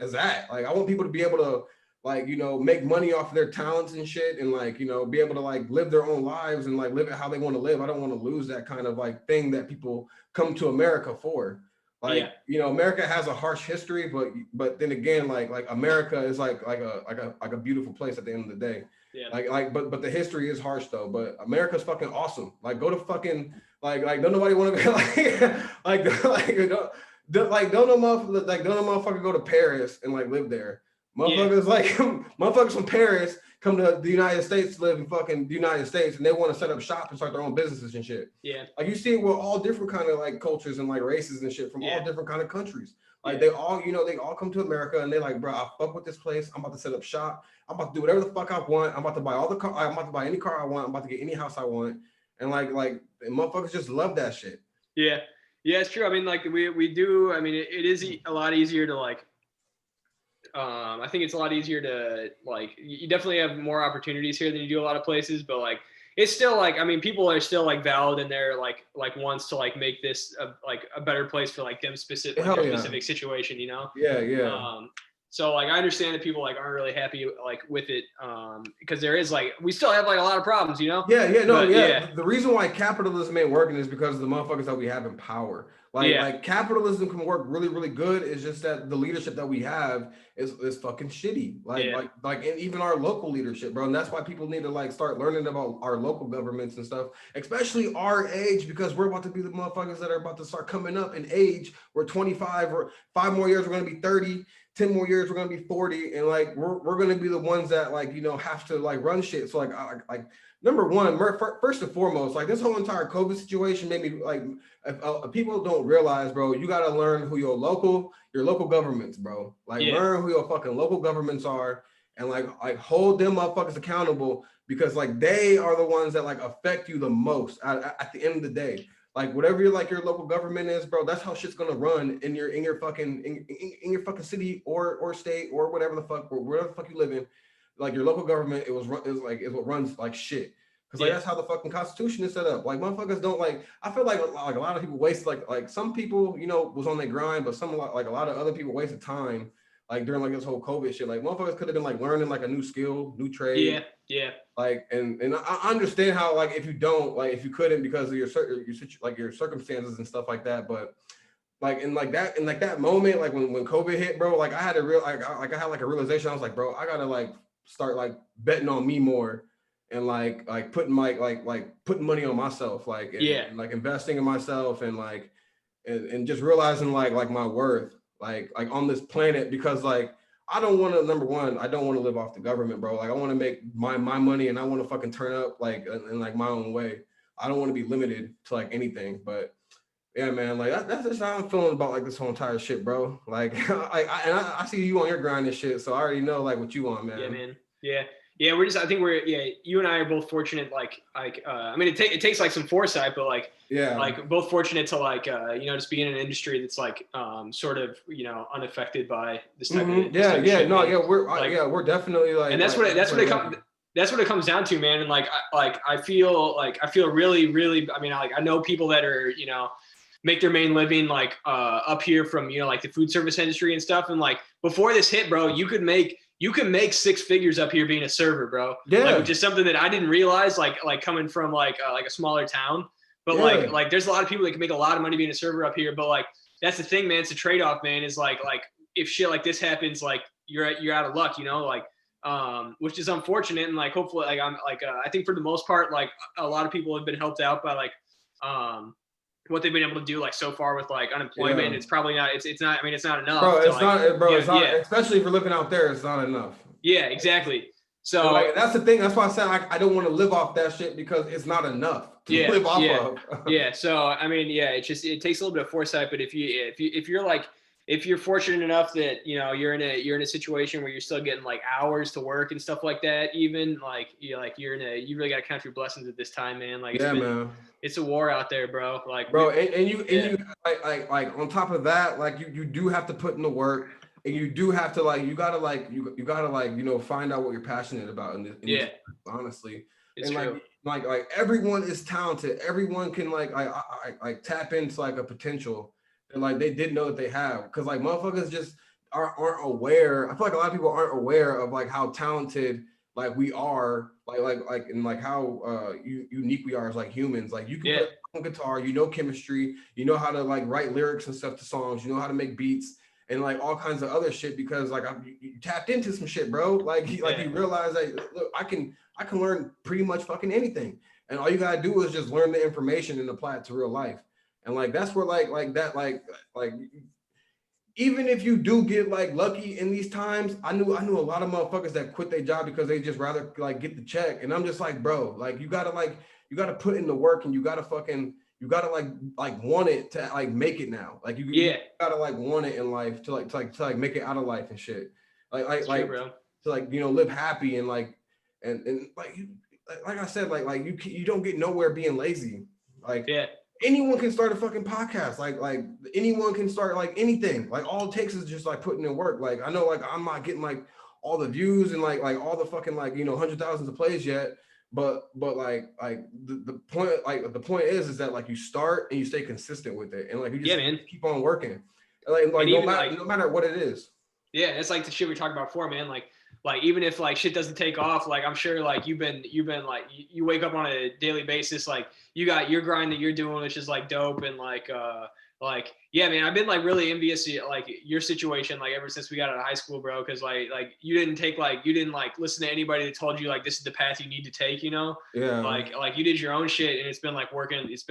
as that. Like I want people to be able to like, you know, make money off of their talents and shit, and like, you know, be able to like live their own lives and like live it how they want to live. I don't want to lose that kind of like thing that people come to America for. Like, you know, America has a harsh history, but then again, like America is like a beautiful place at the end of the day. But the history is harsh though. But America's fucking awesome. Like go to fucking like don't nobody want to go don't no motherfucker go to Paris and like live there. Motherfuckers motherfuckers from Paris come to the United States to live in fucking the United States, and they want to set up shop and start their own businesses and shit. Like you see, we're all different kind of like cultures and like races and shit from all different kind of countries. Like they all, you know, they all come to America and they like, bro, I fuck with this place. I'm about to set up shop. I'm about to do whatever the fuck I want. I'm about to buy all the car. I'm about to buy any car I want. I'm about to get any house I want. And like motherfuckers just love that shit. Yeah, it's true. I mean, like we do. I mean, it is a lot easier to like. I think it's a lot easier to like. You definitely have more opportunities here than you do a lot of places, but like it's still like, I mean, people are still like valid in their like wants to like make this a better place for like them specific specific situation, you know? So like I understand that people like aren't really happy like with it because there is like we still have like a lot of problems, you know? The reason why capitalism ain't working is because of the motherfuckers that we have in power. Like capitalism can work really, really good. It's just that the leadership that we have is fucking shitty. And even our local leadership, bro. And that's why people need to like start learning about our local governments and stuff, especially our age, because we're about to be the motherfuckers that are about to start coming up in age. We're 25 or 5 more years, we're gonna be 30. 10 more years, we're gonna be 40, and like we're gonna be the ones that like, you know, have to like run shit. So like number one, first and foremost, like this whole entire COVID situation made me like, if people don't realize, bro, you gotta learn who your local governments, bro. Like learn who your fucking local governments are, and like hold them motherfuckers accountable, because like they are the ones that like affect you the most at the end of the day. like whatever your local government is, bro, that's how shit's gonna run in your fucking in your fucking city or state or whatever the fuck, or wherever the fuck you live in. Like your local government, is what runs like shit. Cause like that's how the fucking Constitution is set up. Like motherfuckers don't like. I feel like a lot of people waste like some people, you know, was on their grind, but like a lot of other people wasted time like during like this whole COVID shit. Like motherfuckers could have been like learning like a new skill, new trade. Yeah. Like and I understand how like if you couldn't because of your circumstances and stuff like that, but like in that moment, like when COVID hit, bro, like I had a real I had like a realization. I was like, bro, I gotta like start like betting on me more and like putting putting money on myself, like and like investing in myself and like and just realizing like my worth like on this planet, because like I don't want to, number one, I don't want to live off the government, bro. Like I want to make my money and I want to fucking turn up like in like my own way. I don't want to be limited to like anything. But yeah, man, like that's just how I'm feeling about like this whole entire shit, bro. Like I see you on your grind and shit, so I already know like what you want, man. Yeah, man. Yeah. I think you and I are both fortunate. I mean, it takes like some foresight, but like both fortunate to like you know, just be in an industry that's like sort of, you know, unaffected by this type of shit, we're definitely like, and that's what it comes down to, man. And I feel really, I mean, I know people that are, you know, make their main living like up here from, you know, like the food service industry and stuff, and like before this hit, bro, you can make 6 figures up here being a server, bro. Yeah. Like, which is something that I didn't realize, like coming from like a smaller town. But like there's a lot of people that can make a lot of money being a server up here. But like that's the thing, man. It's a trade-off, man. Is like if shit like this happens, like you're out of luck, you know, like which is unfortunate. And like hopefully, like I think for the most part, like a lot of people have been helped out by like what they've been able to do like so far with like unemployment. It's probably not, it's not, I mean, it's not enough. Bro, it's not, especially if you're living out there, it's not enough. Yeah, exactly. So like, that's the thing. That's why I said I don't want to live off that shit, because it's not enough to live off of. Yeah. So I mean, it takes a little bit of foresight. But if you're fortunate enough that, you know, you're in a situation where you're still getting like hours to work and stuff like that, even like you really got to count your blessings at this time, man. Like man, it's a war out there, bro. Like, bro, and you like on top of that, like you do have to put in the work, and you do have to like you gotta you know, find out what you're passionate about in this, honestly. It's and true. like everyone is talented. Everyone can like tap into like a potential and like they didn't know that they have, because like motherfuckers just aren't aware. I feel like a lot of people aren't aware of like how talented like we are, and like how unique we are as like humans. Like you can play on guitar, you know, chemistry, you know how to like write lyrics and stuff to songs, you know how to make beats and like all kinds of other shit, because like you tapped into some shit, bro. Like you realize that, look, I can learn pretty much fucking anything, and all you gotta do is just learn the information and apply it to real life. And like that's where like even if you do get like lucky in these times, I knew a lot of motherfuckers that quit their job because they just rather like get the check. And I'm just like, bro, like you gotta put in the work, and you gotta like want it to like make it now. Like you gotta like want it in life to make it out of life and shit. Like to like, you know, live happy and like and like I said, like you don't get nowhere being lazy. Like anyone can start a fucking podcast. Like anyone can start like anything. Like all it takes is just like putting in work. Like I know like I'm not getting like all the views and like all the fucking like, you know, 100,000s of plays yet. But like the point is that like you start and you stay consistent with it, and like you just keep on working. Like no matter what it is. Yeah, it's like the shit we talked about before, man. Like even if like shit doesn't take off, like I'm sure like you've been like you wake up on a daily basis, like you got your grind that you're doing, which is like dope, and like yeah, man, I've been like really envious of like your situation like ever since we got out of high school, bro, because like you didn't listen to anybody that told you like this is the path you need to take, you know. Like you did your own shit, and it's been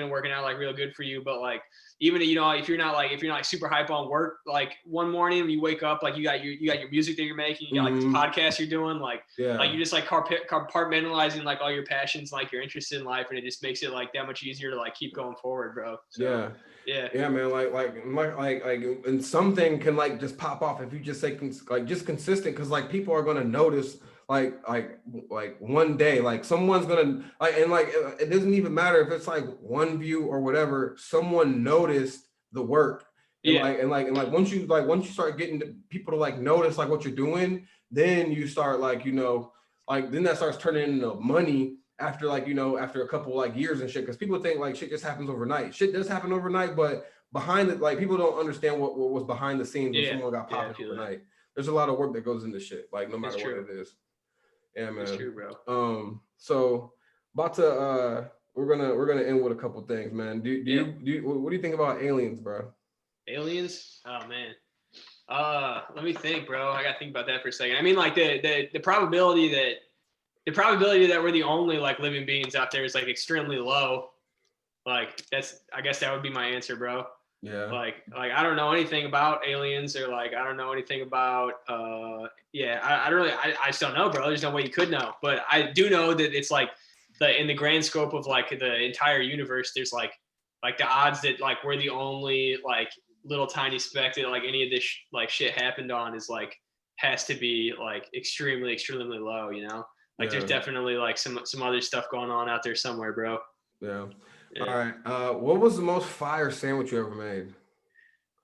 working out like real good for you. But like even, you know, if you're not like super hype on work, like one morning you wake up, like you got your music that you're making, you got like this podcast you're doing, like you just like compartmentalizing like all your passions, like your interests in life, and it just makes it like that much easier to like keep going forward, bro. So, yeah, man. Like, and something can like just pop off if you just say like just consistent, because like people are gonna notice like one day, like someone's gonna like, and like it doesn't even matter if it's like one view or whatever. Someone noticed the work, and Yeah. once you start getting people to like notice like what you're doing, then you start like then that starts turning into money after after a couple like years and shit. Because people think like shit just happens overnight. Shit does happen overnight, but behind it, like people don't understand what was behind the scenes when Yeah. someone got Yeah, I popping feel that. overnight. There's a lot of work that goes into shit, like no matter It's what true. it is. Yeah, man. It's true, bro. So about to we're gonna end with a couple things, man. Do you what do you think about aliens, bro? Aliens? Oh man. Let me think, bro. I gotta think about that for a second. I mean, like the probability that we're the only like living beings out there is like extremely low. Like I guess that would be my answer, bro. Yeah. Like I don't know anything about aliens, or like I don't know anything about I don't really I just don't know, bro. There's no way you could know. But I do know that it's like in the grand scope of like the entire universe, there's like the odds that like we're the only like little tiny speck that like any of this like shit happened on is like has to be like extremely low, you know? Like there's definitely like some other stuff going on out there somewhere, bro. Yeah. Yeah. All right. What was the most fire sandwich you ever made?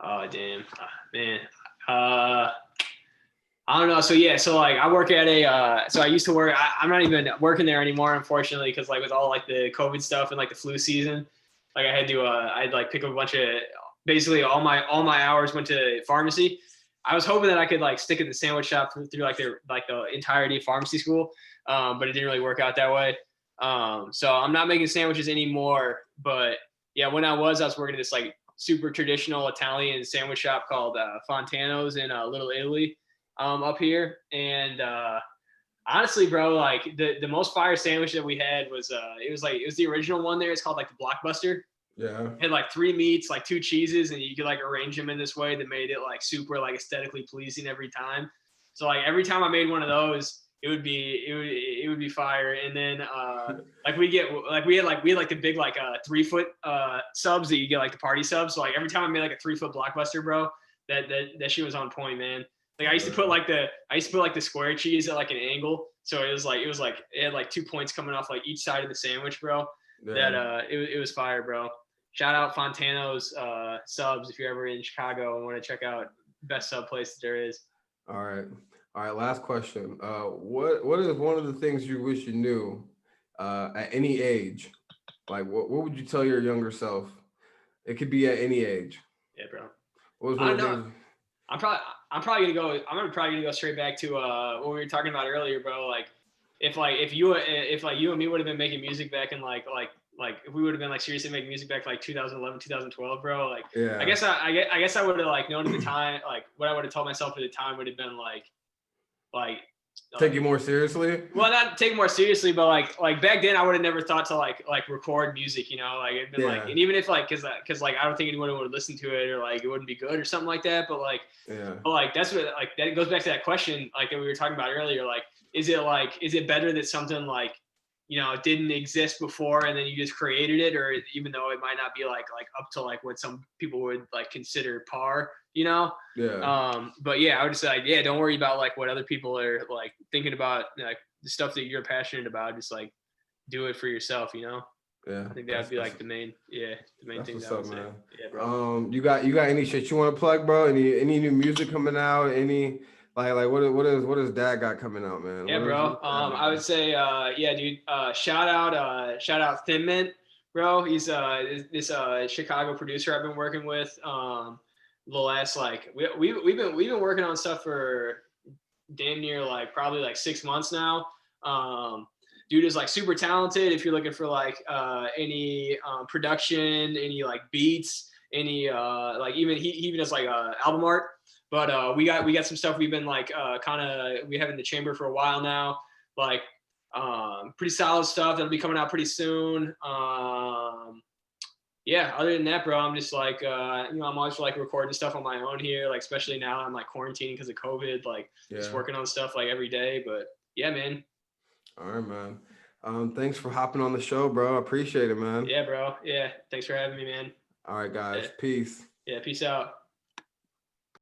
Oh damn, man. I don't know. So yeah, so like I work at so I used to work. I'm not even working there anymore, unfortunately, because like with all like the COVID stuff and like the flu season, like I had to I'd like pick up a bunch of basically all my hours went to pharmacy. I was hoping that I could like stick at the sandwich shop through like the entirety of pharmacy school, but it didn't really work out that way. So I'm not making sandwiches anymore. But yeah, when I was working at this like super traditional Italian sandwich shop called Fontano's in Little Italy up here. And honestly, bro, like the most fire sandwich that we had was it was the original one there. It's called like the Blockbuster. Yeah. It had like 3 meats, like 2 cheeses, and you could like arrange them in this way that made it like super like aesthetically pleasing every time. So like every time I made one of those, it would be fire. And then like we had the big like 3-foot subs that you get, like the party subs. So like every time I made like a 3-foot Blockbuster, bro, that shit was on point, man. Like I used to put like the square cheese at like an angle, so it had like 2 points coming off like each side of the sandwich, bro. Yeah. That it was fire, bro. Shout out Fontano's subs if you're ever in Chicago and want to check out best sub place that there is. All right. Last question. What is one of the things you wish you knew at any age? Like, what would you tell your younger self? It could be at any age. Yeah, bro. What was one of the things? I'm probably gonna go straight back to what we were talking about earlier, bro. Like, if you and me would have been making music back in like if we would have been like seriously making music back like 2011, 2012, bro, like Yeah. I guess I would have like known at the time, like what I would have told myself at the time would have been like take it more seriously. Well, not take it more seriously, but like back then I would have never thought to like record music, you know, like it'd been like, and even if like because like I don't think anyone would listen to it, or like it wouldn't be good or something like that, but like that's what, like that goes back to that question like that we were talking about earlier, like is it better that something like, you know, it didn't exist before and then you just created it, or even though it might not be like up to like what some people would like consider par, you know? Yeah. But yeah, I would say like, yeah, don't worry about like what other people are like thinking about, like the stuff that you're passionate about. Just like do it for yourself, you know? Yeah. I think that would be like the main thing that I would say. Man. Yeah, bro. You got any shit you want to plug, bro? Any new music coming out? Any like what is Dad got coming out, man? Yeah, bro. I would say yeah, dude. Shout out Thin Mint, bro. He's this Chicago producer I've been working with. The last like we've been working on stuff for damn near like probably like 6 months now. Dude is like super talented. If you're looking for like any production, any like beats, any like even he even does like album art. But we got some stuff we've been like we have in the chamber for a while now. Like pretty solid stuff that'll be coming out pretty soon. Yeah, other than that, bro, I'm just like, you know, I'm always like recording stuff on my own here, like especially now I'm like quarantining because of COVID, like just working on stuff like every day. But yeah, man. All right, man. Thanks for hopping on the show, bro. I appreciate it, man. Yeah, bro. Yeah, thanks for having me, man. All right, guys. Peace. Yeah, peace out.